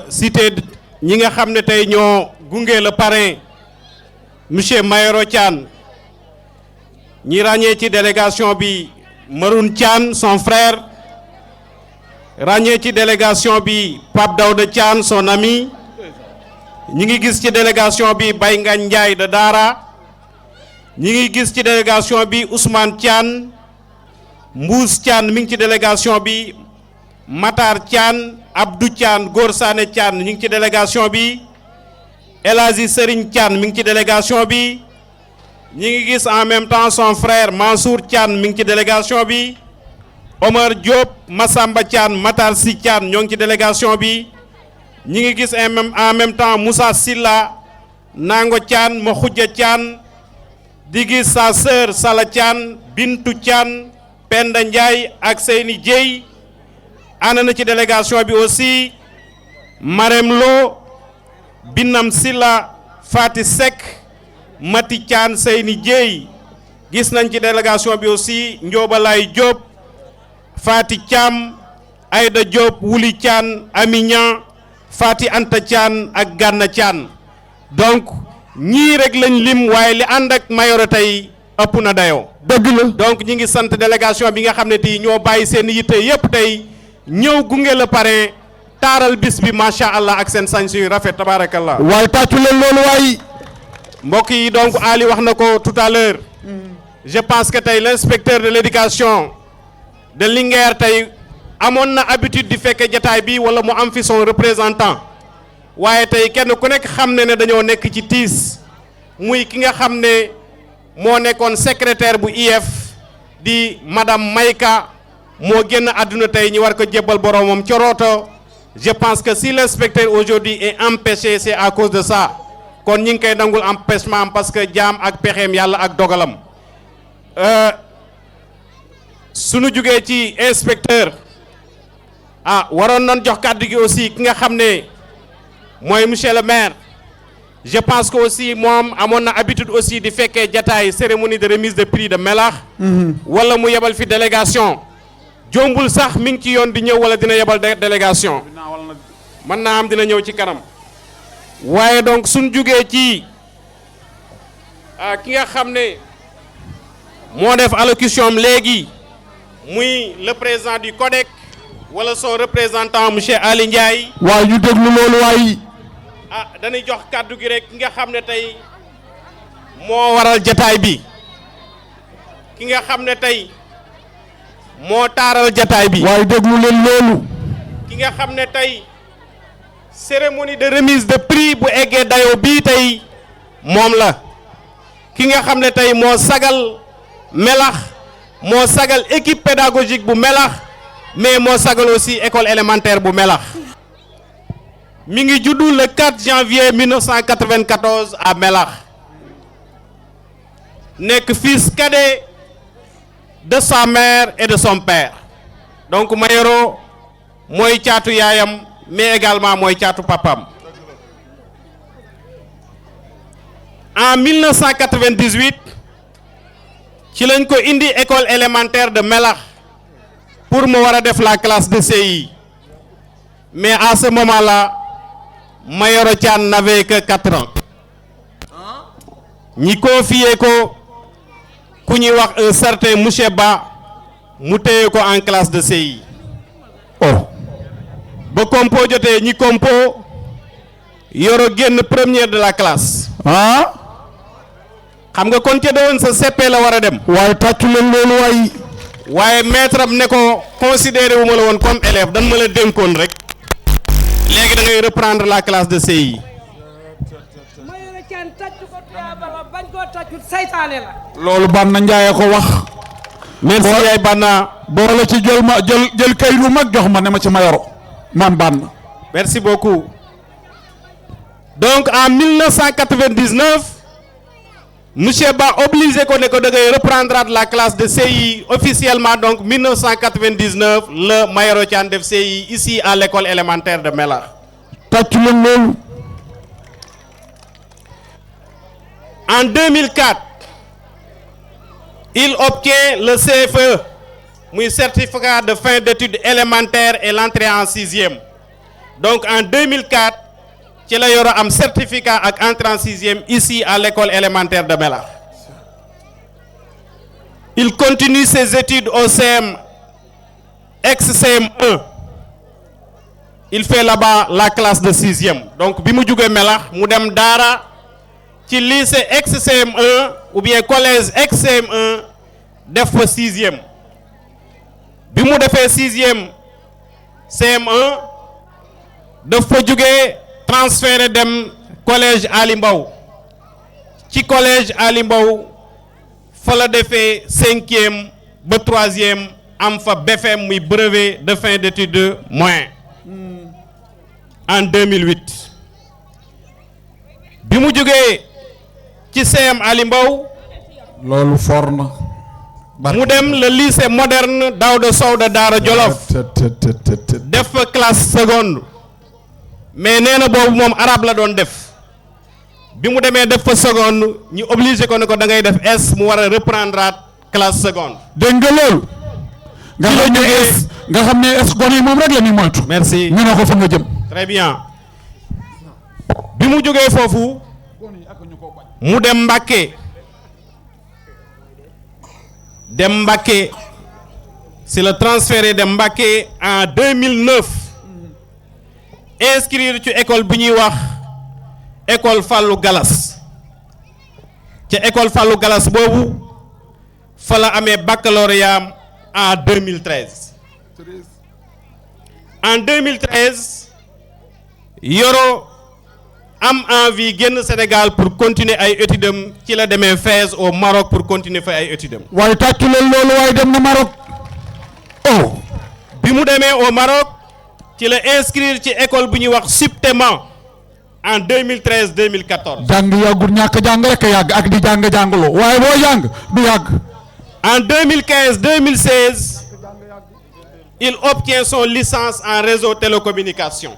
cité ñi nga xam ne tey ñoo gunge le parrain monsieur Mayoro Thiane ñi ràññee ci délégation bi Maroun Thiane son frère ràññee ci délégation bi Pape Daouda Thiane son ami ñi ngi gis ci délégation bi Baye Ngagne Ndiaye de Daara ñi ngi gis ci délégation bi Ousmane Thiane Mbous Thiane mi ngi ci délégation bi Matar Thiane Abdou Thiane Góor Sané Thiane ñu ngi ci délégation bi El Hadji Serigne Thiane mi ngi ci délégation bi ñi ngi gis en même temps son frère Mansour Thiane mi ngi ci délégation bi Omar Diop Massamba Thiane Matar Sy Thiane ñoo ngi ci délégation bi ñi ngi gis en même temps Moussa Silla Nango Thiane Makhoudia Thiane di gis sa sœur Sala Thiane Bintou Thiane Penda Ndiaye ak Seyni Dieye ànd na ci délégation bi aussi Marème Lo Binam Silla Fati Seck Mati Thian Seyni Dieye gis nañ ci délégation bi aussi Ndiobalay Diop Fati Thiam Aïda Diop Wuli Thian Amignan Fati Anta Thian ak Gana Thian donc ñii rek lañ lim waaye li ànd ak Mayoro tey ëpp na dayoo. dëgg la donc ñi ngi sant délégation bi nga xam ne tey ñoo bàyyi seen yitte yépp tey ñëw gunge la pare taaral bis bi macha allah ak seen sañ suy rafet tabarakallah. waaye tàccu leen loolu waaye. mbokk yi donc Ali wax na ko tout à l'heure je pense que tey l'inspecteur de l'éducation de Linguère tey amoon na habitude di fekke jataay bi wala mu am fi son représentant waaye tey kenn ku nekk xam ne dañoo nekk ci tiis muy ki nga xam ne moo nekkoon secrétaire bu IEF di madame Mayka moo génn àdduna tey ñi war ko jébbal boromam ca Roto je pense que si l'inspecteur aujourd'hui est empêché c'est à cause de ça kon ñi ngi koy nangul empêchement parce que jaam ak pexeem yàlla ak dogalam suñu jugee ci inspecteur waroon nañ jox kàddu gi aussi ki nga xam ne mooy monsieur le maire je pense que aussi moom amoon na habitude aussi di fekkee jataay cérémonie de remise de prix de Melax wala mu yebal fi délégation jombul sax mi ngi ci yoon di ñëw wala dina yebal délégation mën naa am dina ñëw ci kanam waaye donc suñ jugee ci ki nga xam ne moo def allocution am léegi muy le président du CODEC wala son représentant monsieur Ali Ndiaye. waaye ñu déglu loolu waaye. dañuy jox kàddu gi rek ki nga xam ne tey moo waral jataay bi ki nga xam ne tey moo taaral jataay bi. waaye déglu leen loolu. ki nga xam ne tey cérémonie de remise de prix bu eggee dayoo bii tey moom la ki nga xam ne tey moo sagal Melax moo sagal équipe pédagogique bu Melax mais moo sagal aussi école élémentaire bu Melax mi ngi juddu le 4 janvier 1994 à Melax nekk fils cadet de sa mère et de son père donc Mayoro mooy caatu yaayam mais également mooy caatu papam en 1998 ci lañ ko indi école élémentaire de Melax pour mu war a def la classe de CI mais à ce moment-là Mayoro Thian n'avait que 4 ans ñi confié ko ku ñuy wax un certain monsieur Ba mu téye ko en classe de CI ba compo jotee ñi compo Yoro génn première de la classe xam nga kon ca doon sa CP la war a dem. waaye tàccu leen loolu waay. waaye maître am ne ko considéré wu ma la woon comme élève dan ma la dénkoon rek léegi da ngay reprendre la classe de CI. Mayoro Thian tàccu ko tuyaaba la bañ koo tàccu saytaane la. loolu Banna Ndiaye ko wax. merci yaay Banna. boole ci jël kay lu mag jox ma ne ma ci Mayoro man Banna. merci beaucoup. donc en 1999. Monsieur Ba obligé ko ne ko da ngay reprendre la classe de CI officiellement donc 1999 le Mayoro Thian def CI ici à l'école élémentaire de Melax. tàccu leen loolu. En 2004 il obtient le CFE muy certificat de fin d'études élémentaires et l'entrée en 6e donc en 2004 ci la Yoro am certificat ak entrée en 6e ici à l'école élémentaire de Melax. Il continue ses études au CM ex-CM1 il fait là-bas la classe de 6e donc bi mu jugee Melax mu dem Daara ci lycée ex-CM1 ou bien collège ex-CM1 def fa 6e bi mu defee 6e CM1 daf fa jugee transféré dem collège Ali Mbaw ci collège Ali Mbaw fa la defee 5e ba 3e am fa BFM muy brevet de fin d'études moyen en 2008 bi mu jógee ci CM Ali Mbaw loolu for na. mu dem le lycée moderne Daouda Sow de Daara Jolof def fa classe seconde mais nee na boobu moom arabe la doon def bi mu demee def fa seconde ñu obligé ko ne ko da ngay def S mu war a reprendre classe seconde. dégg nga loolu. nga xam ne S gone yi moom rek la ñuy moytu. merci ñu ne ko fa nga jëm. très bien bi mu jógee foofu mu dem Mbacké. dem Mbacké c'est le transféré de Mbacké en 2009 inscrire ci école bi ñuy wax école Fallou Galas ca école Fallou Galas boobu fa la amee baccalauréat en 2013 en 2013 Yoro am envie génn Sénégal pour continuer ay études am ci la demee Fès au Maroc pour continuer fa ay études am. waaye tàccu leen loolu waaye dem na Maroc. oh. bi mu demee au Maroc ci la inscrire ci école bu ñuy wax Suptéma en 2013 2014. jàng yàggul ñàkk jàng rek a yàgg ak di jàngaloo waaye boo jàng du yàgg. en 2015 2016 il obtient son licence en réseau télécommunication.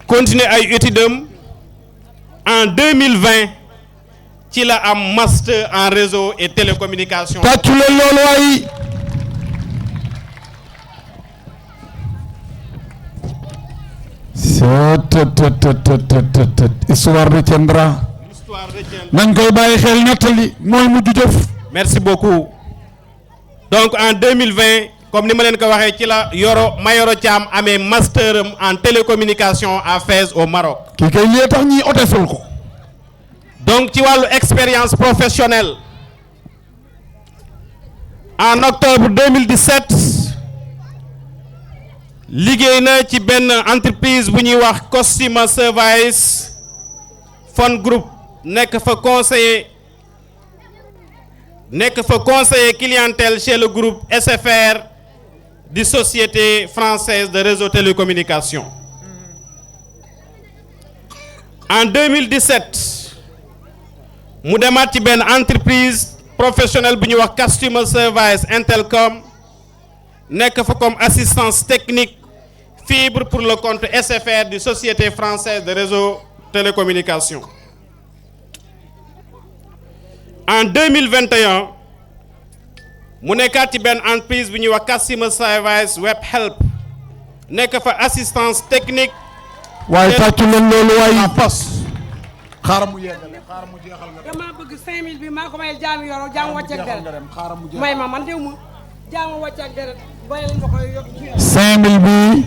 continuer ay études am en 2020 ci la am master en réseau et télécommunication. tàccu leen loolu waay. histoire retiendra. nañ koy bàyyi xel nettali mooy mujj jëf. merci beaucoup donc en 2020 comme ni ma leen ko waxee ci la Mayoro Thiam amee master en télécommunication à Fès au Maroc. kii kay lii tax ñi otesul ko. donc ci wàllu expérience professionnelle en octobre 2017 liggéey na ci benn entreprise bu ñuy wax Customer Service Phone Group nekk fa conseiller clientèle chez le groupe SFR di Société Française de Réseau Télécommunications. En 2017 mu demaat ci benn entreprise professionnelle bu ñuy wax Customer Service Intelcom nekk fa comme assistance technique fibre pour le compte SFR di Société Française de Réseau Télécommunications. En 2021 mu nekkaat ci benn entreprise bu ñuy wax Customer Service Web Help nekk fa assistance technique. waaye tàccu leen loolu waaye pos. xaaral mu yeggale xaaral mu jeexal nga dem. dama bëgg 5000 bi maa ko may jaam Yoro jaam wàcc ak deret may ma man déw ma jaam wàcc ak deret bàyyi ma koy yóbbu ci 5000 bi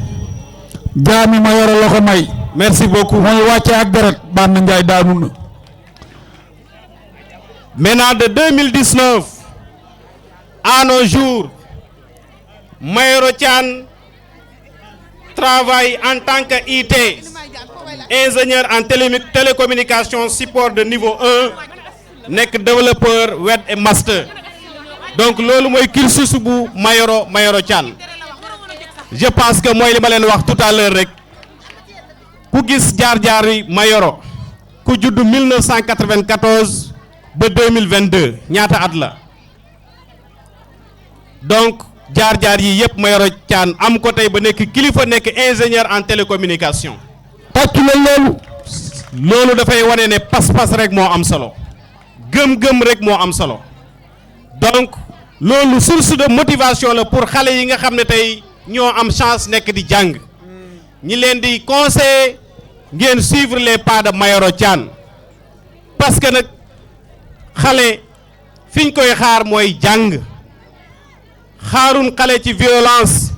jaami ma Yoro la ko may. merci beaucoup mooy wàcce ak deret Banna Ndiaye daanu na. Maintenant de 2019 à nos jours Mayoro Thiam travaille en tant que IT ingénieur en télécommunication support de niveau 1 nekk développeur web et master donc loolu mooy cursus bu Mayoro Thiam. Je pense que mooy li ma leen wax tout à l'heure rek ku gis jaar-jaar yi Mayoro ku judd 1994 ba 2022 ñaata at la donc jaar-jaar yi yëpp Mayoro Thiam am ko tey ba nekk kilifa nekk ingénieur en télécommunication. tàccu leen loolu dafay wane ne pas-pas rek moo am solo gëm-gëm rek moo am solo donc loolu source de motivation la pour xale yi nga xam ne tey ñoo am chance nekk di jàng ñi leen di conseiller ngeen suivre les pas de Mayoro Thiam parce que nag xale fiñ koy xaar mooy jàng xaarun xale ci violence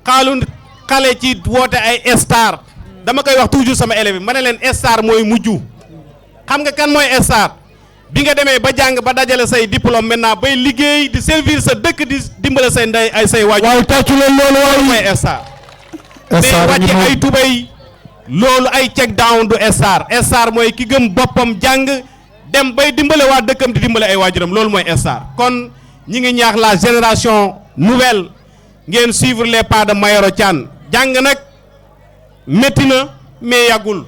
xaarun xale ci woote ay star dama koy wax toujours sama élèves yi ma ne leen star mooy mujj xam nga kan mooy star bi nga demee ba jàng ba dajale say diplôme maintenant bay liggéey di servir sa dëkk di dimbale say ndey ay say waajur. waaye tàccu leen loolu loolu mooy star. mais wàcce ay tubéy loolu ay check down du star star mooy ki gëm boppam jàng dem bay dimbale waa dëkkam di dimbale ay waajuram loolu mooy star kon ñi ngi ñaax la génération nouvelle ngeen suivre les pas de Mayoro Thiam jàng nag métti na mais yàggul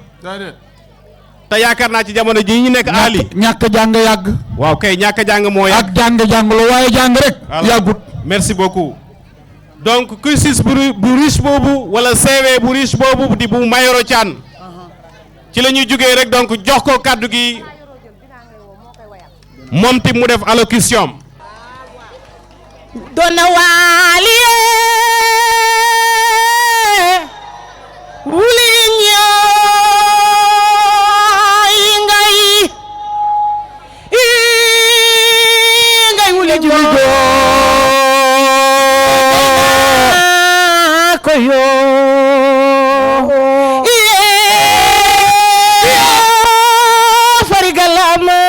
te yaakaar naa ci jamono ji ñu nekk Ali ñàkk jàng yàgg. waaw kay ñàkk jàng moo yàgg ak jàng la waaye jàng rek. yàggut. merci beaucoup donc cursus bu riche boobu wala CV bu riche boobu di bu Mayoro Thiam ci la ñuy jógee rek donc jox ko kàddu gi moom ti mu def allocution. Dona waaliye wuli ñooy ngay wuli joo ko yoo farigalama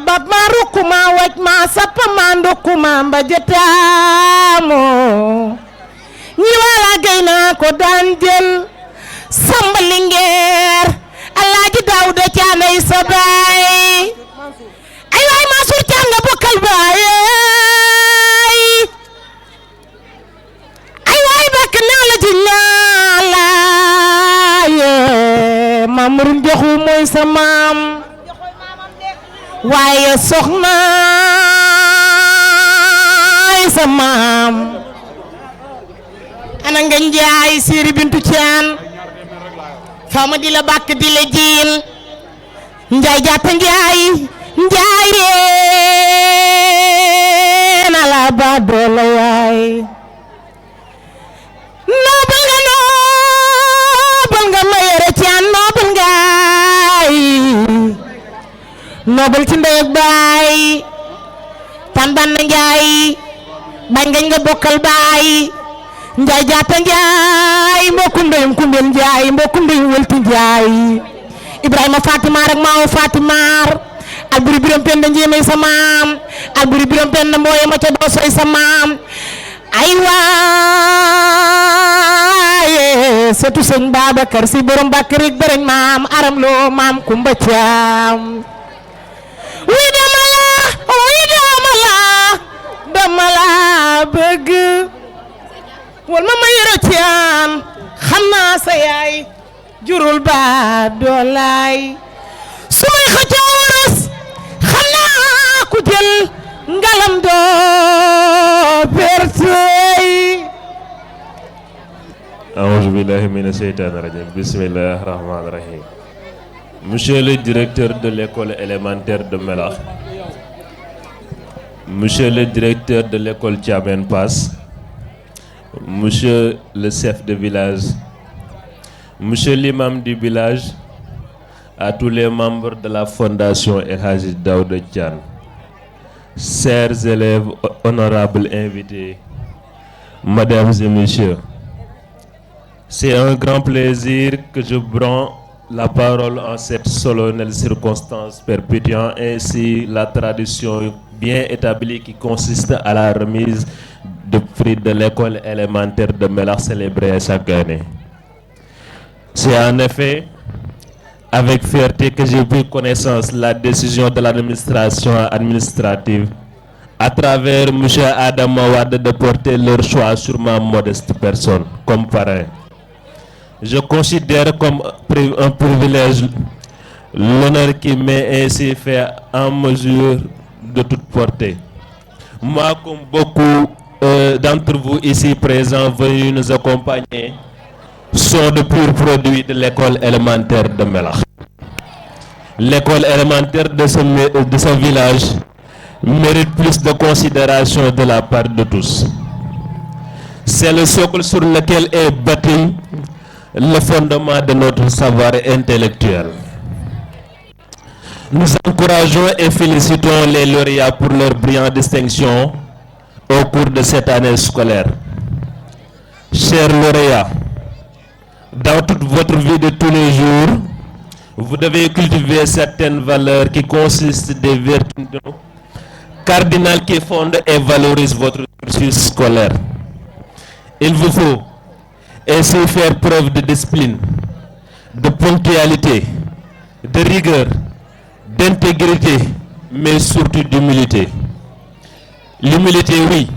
bab ma rukuma waj ma sappa ma ndokuma mbajataamo ñi wala gayna ko daan jël Samba Lingeer Alaaji Daawuda Caanay sa baay ay waay Mansour Caan nga bokkal baay ay waay bakk naa la ji ñaala Mamour Njoxu mooy sa maam waaye soxnaay sa maam ana nga njaay Siri Bintu Caan fama di la bàkk di la jiin njaay jaata njaay reena la ba doola yaay noobal nga ma yore Caan noobal ngaay noobal ci ndey ak baay tan ban na njaay bañ ngañ nga bokkal baay njaay jaata njaay mbokku ndeyum kumbel njaay mbokku ndeyum welti njaay Ibrahima Fatimar ak maawo Fatimar alburi biram penda njéemay sa maam alburi biram penda mbooye ma ca doosoy sa maam ay waaye setu sëñ Babacar Si borom Bakari bërëñ maam aram loo maam Kumba Caam wi dama la bëgg wal ma yoro Caan xam naa sa yaay jurul ba doolaay su may xëccoo wurus xam naa ku jël ngalam doo pertey. A'uuzu billahi mina sheytaani rajim. Bismillahi rahmaani rahim. Monsieur le directeur de l'école élémentaire de Melax, monsieur le directeur de l'école Thiamène Pass, monsieur le chef de village, monsieur l'imam du village, à tous les membres de la fondation El Hadji Daouda Thiane, chers élèves, honorables invités, mesdames et messieurs, c'est un grand plaisir que je prends la parole en cette solennelle circonstance, perpétuant ainsi la tradition bien établie qui consiste à la remise de prix de l'école élémentaire de Melax célébrée chaque année. C'est en effet avec fierté que j'ai pris connaissance de la décision de l'administration administrative à travers M. Adam Wade de porter leur choix sur ma modeste personne comme parrain. Je considère comme un privilège l'honneur qui m'est ainsi fait en mesure de toute portée. Moi, comme beaucoup d'entre vous ici présents venus nous accompagner, sont de purs produits de l'école élémentaire de Melax. L'école élémentaire de ce village mérite plus de considération de la part de tous. C'est le socle sur lequel est bâti le fondement de notre savoir intellectuel. Nous encourageons et félicitons les lauréats pour leur brillante distinction au cours de cette année scolaire. Chers lauréats, dans toute votre vie de tous les jours, vous devez cultiver certaines valeurs qui consistent des vertus cardinales qui fondent et valorisent votre cursus scolaire. Il vous faut ainsi faire preuve de discipline, de ponctualité, de rigueur, d'intégrité, mais surtout d'humilité. L'humilité, oui,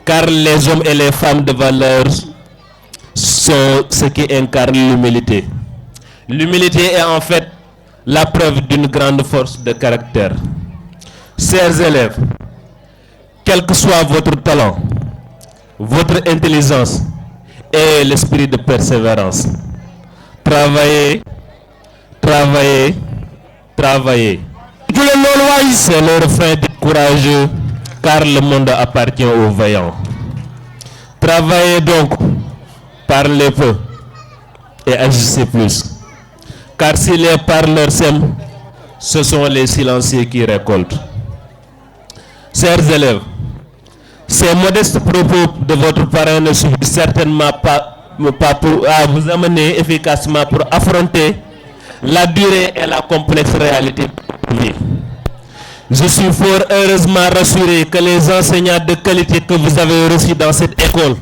car les hommes et les femmes de valeur sont ce qui incarne l'humilité. L'humilité est en fait la preuve d'une grande force de caractère. Chers élèves, quel que soit votre talent, votre intelligence et l'esprit de persévérance. Travaillez, travaillez, travaillez. C'est le refrain des courageux, car le monde appartient aux vaillants. Travaillez donc, parlez peu et agissez plus. Car si les parleurs sèment, ce sont les silencieux qui récoltent. Chers élèves, ces modestes propos de votre parrain ne suffisent certainement pas à vous amener efficacement pour affronter la durée et la complexe réalité de vie. Je suis fort heureusement rassuré que les enseignants de qualité que vous avez reçus dans cette école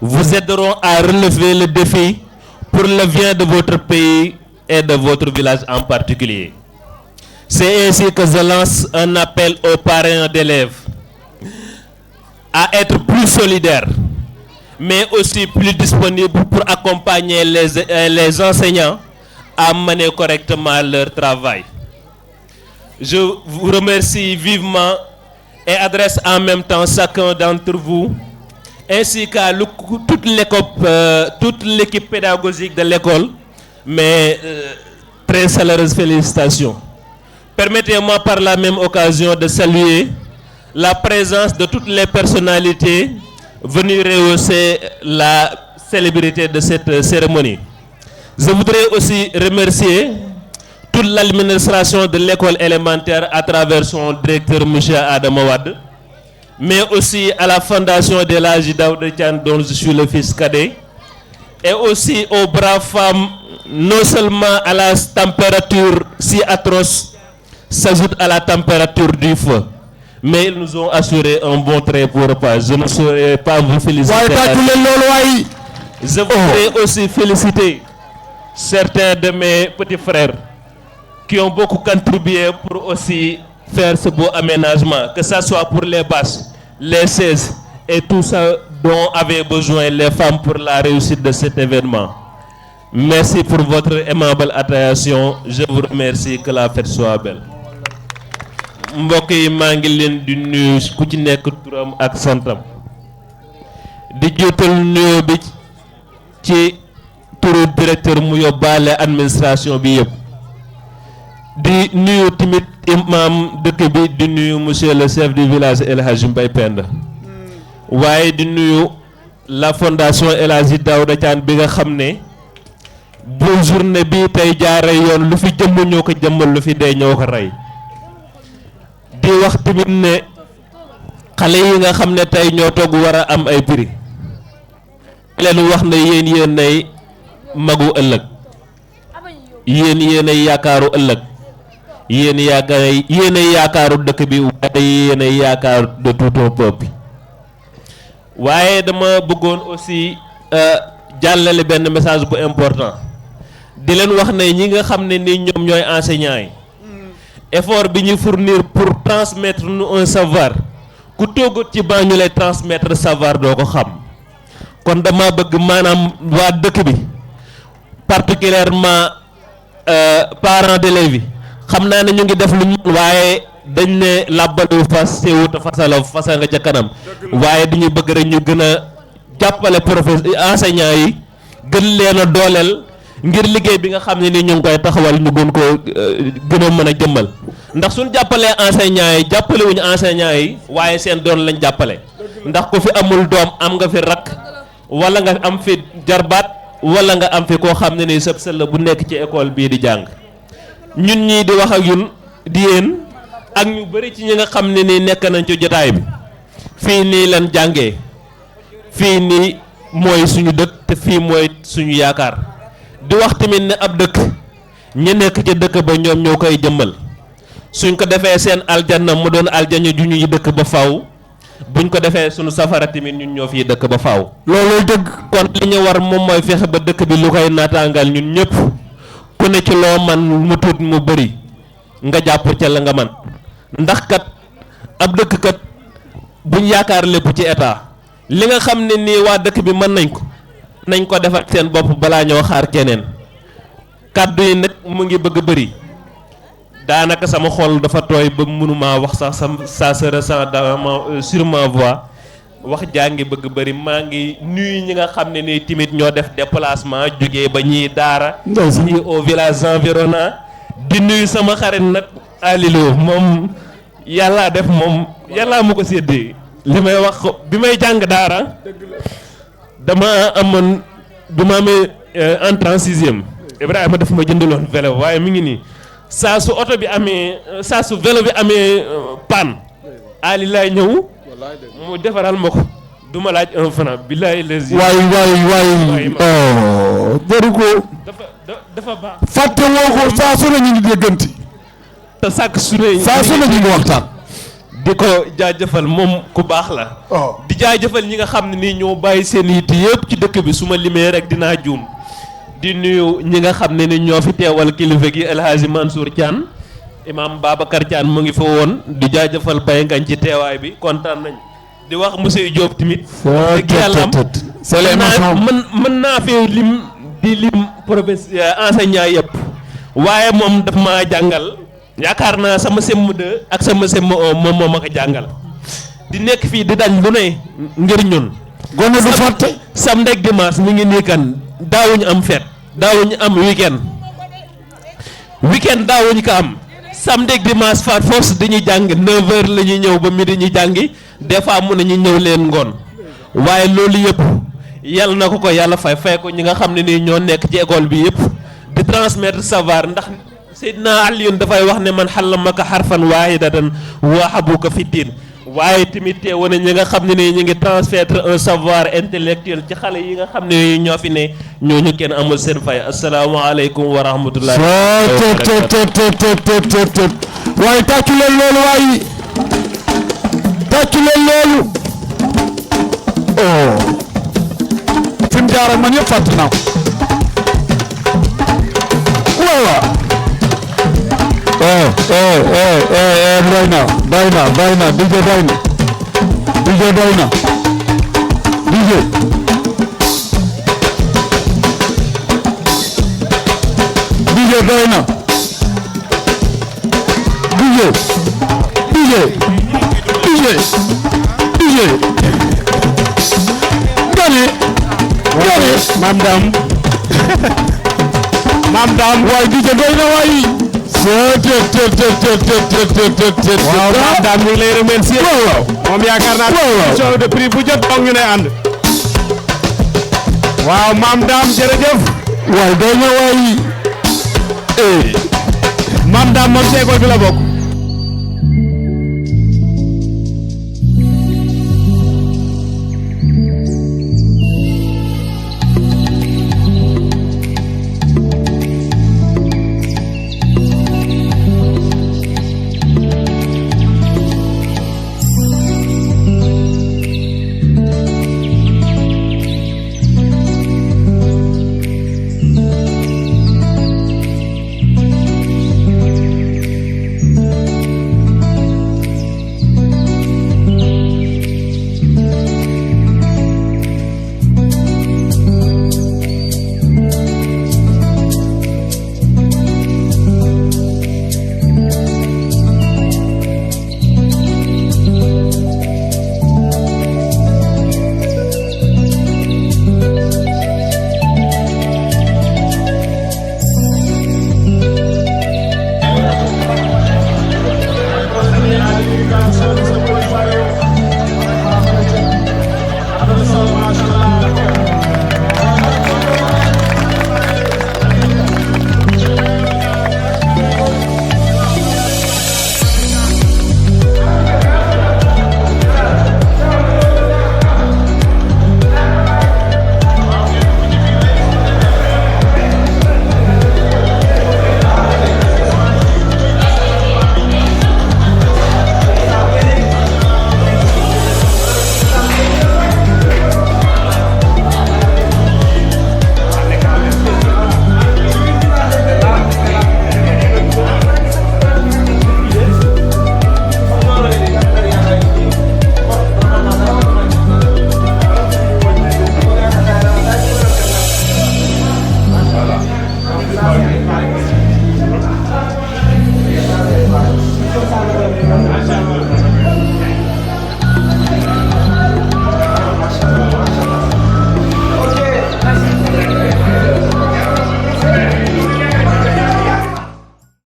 vous aideront à relever le défi pour le bien de votre pays et de votre village en particulier. C'est ainsi que je lance un appel aux parents d'élèves à être plus solidaires, mais aussi plus disponibles pour accompagner les enseignants à mener correctement leur travail. Je vous remercie vivement et adresse en même temps chacun d'entre vous, ainsi qu'à toute l'équipe pédagogique de l'école, mais très chaleureuses félicitations. Permettez-moi par la même occasion de saluer la présence de toutes les personnalités venues rehausser la célébrité de cette cérémonie. Je voudrais aussi remercier toute l'administration de l'école élémentaire à travers son directeur, M. Adam Awad, mais aussi à la fondation de l'Aji Daouda Thian, dont je suis le fils cadet, et aussi aux braves femmes, non seulement à la température si atroce, s'ajoute à la température du feu, mais ils nous ont assuré un bon trait pour repas. Je ne saurais pas vous féliciter. Je voudrais aussi féliciter certains de mes petits frères qui ont beaucoup contribué pour aussi faire ce beau aménagement, que ce soit pour les bâches, les chaises et tout ça dont avaient besoin les femmes pour la réussite de cet événement. Merci pour votre aimable attention. Je vous remercie. Que la fête soit belle. mbokk yi maa ngi leen di nuyu ku ci nekk turam ak santam di jiital nuyoo bi ci turu directeur mu yóbbaale administration bi yëpp di nuyu tamit imam dëkk bi di nuyu monsieur le chef du village El Hadji Mbaye Penda waaye di nuyu la fondation El Hadji Daouda Thian bi nga xam ne bu journée bi tey jaare yoon lu fi jëmm ñoo ko jëmmal lu fi dee ñoo ko rey di wax tamit ne xale yi nga xam ne tey ñoo toog war a am ay prix leen wax ne yéenay magu ëllëg yéenay yaakaaru ëllëg yéenay yaakaaru dëkk bi waaye yéenay yaakaaru de tout un peuple waaye dama bëggoon aussi jàllale benn message bu important di leen wax ne ñi nga xam ne ni ñoom ñooy enseignants yi effort bi ñu fournir pour transmettre nous un savoir ku toogut ci ba ñu lay transmettre savoir doo ko xam kon dama bëgg maanaam waa dëkk bi particulièrement parents d'élèves yi xam naa ne ñu ngi def lu ñu waaye dañ ne làbbalu fas teewut fasala fasa nga ca kanam waaye dañu bëgg rek ñu gën a jàppale enseignants yi gën leen a dooleel ngir liggéey bi nga xam ne ni ñu ngi koy taxawal ñu gën koo gën a mën a jëmmal ndax suñ jàppalee enseignants yi jàppale wuñu enseignants yi waaye seen doon lañ jàppale ndax ku fi amul doom am nga fi rakk wala nga am fi jarbaat wala nga am fi koo xam ne ni sëb sël la bu nekk ci école bii di jàng ñun ñii di wax ak yun di yéen ak ñu bari ci ñi nga xam ne nii nekk nañ ci jotaay bi fii nii lan jàngee fii nii mooy suñu dëkk te fii mooy suñu yaakaar di wax tamit ne ab dëkk ñi nekk ci dëkk ba ñoom ñoo koy jëmmal suñ ko defee seen aljanna mu doon aljanna ju ñuy dëkk ba faaw buñ ko defee suñu safara tamit ñun ñoo fiy dëkk ba faaw loolu dëgg kon li ñu war moom mooy fexe ba dëkk bi lu koy naataangal ñun ñëpp ku ne ci loo man mu tuut mu bëri nga jàpp ca la nga man ndax kat ab dëkk kat buñ yaakaar lépp ci état li nga xam ne nii waa dëkk bi mën nañ ko defal seen bopp balaa ñoo xaar keneen kàddu yi nag mu ngi bëgg bëri daanaka sama xol dafa tooy ba mënuma wax sax ça se ressent sur ma voix wax jàngi bëgg bëri maa ngi nuyu ñi nga xam ne ni timit ñoo def déplacement jógee ba ñii daara ñii au village environnant di nuyu sama xarit nag Alilo moom yàllaa def moom yàllaa mu ko séddee li may wax bi may jàng daara dama amoon bi ma amee entrée en sixième Ibrahima daf ma jëndaloon vélo waaye mi ngi nii saa su oto bi amee saa su vélo bi amee panne Ali laay ñëw mu defaral ma ko du ma laaj 1 franc billahi les waay jëru ko dafa baax fàtte woo ko saa su ne ñu ngi dégganti te sàkk su ne saa su ne ñu ngi waxtaan di ko jaajëfal moom ku baax la di jaajëfal ñi nga xam ne nii ñoo bàyyi seen yitte yëpp ci dëkk bi su ma limee rek dinaa juum di nuyu ñi nga xam ne ni ñoo fi teewal kilifa gi El Hadji Mansour Thiane imam Babacar Thiane mu ngi fa woon di jaajëfal Baye Ngagne ci teewaay bi kontaan nañ di wax monsieur Diop tamit dëgg yàlla mën naa fee lim di lim professeur enseignant yëpp waaye moom daf maa jàngal yaakaar naa sama CM2 ak sama CM1 moom moo ma ko jàngal di nekk fii di dañ lu ne ngir ñun gone du fàtte samedi ak dimanche mi ngi nii kan daawuñu am fête daawuñu am weekend daawuñu ko am samedi ak dimanche par force dañuy jàng 9h la ñuy ñëw ba midi ñuy jàngi des fois mun nañu ñëw leen ngoon waaye loolu yëpp yàlla na ko yàlla fay ko ñi nga xam ne nii ñoo nekk ci école bi yëpp di transmettre savoir ndax Seydina Alioune dafay wax ne man xallamaka xarfan waahidatan wahabuka fi diin waaye tamit teewoon na ñi nga xam ne nii ñu ngi transmettre un savoir intellectuel ci xale yi nga xam ne ñoo fi ne ñooñu kenn amul seen fay asalaamaaleykum wa rahmatullahi waaye tàccu leen loolu waaye tàccu leen loolu fi mu jaar ak man yëpp fàtt naa ko waaw doy na DJ doy na DJ doy na DJ doy na DJ gane Maam Dame waaye DJ doy na waaye waaw Maam Dame ñu ngi lay remercier moom yaakaar naa show de prix bu jot boog ñu ne ànd waaw Maam Dame jërëjëf waaye doy na waaye Maam Dame moom ci école bi la bokk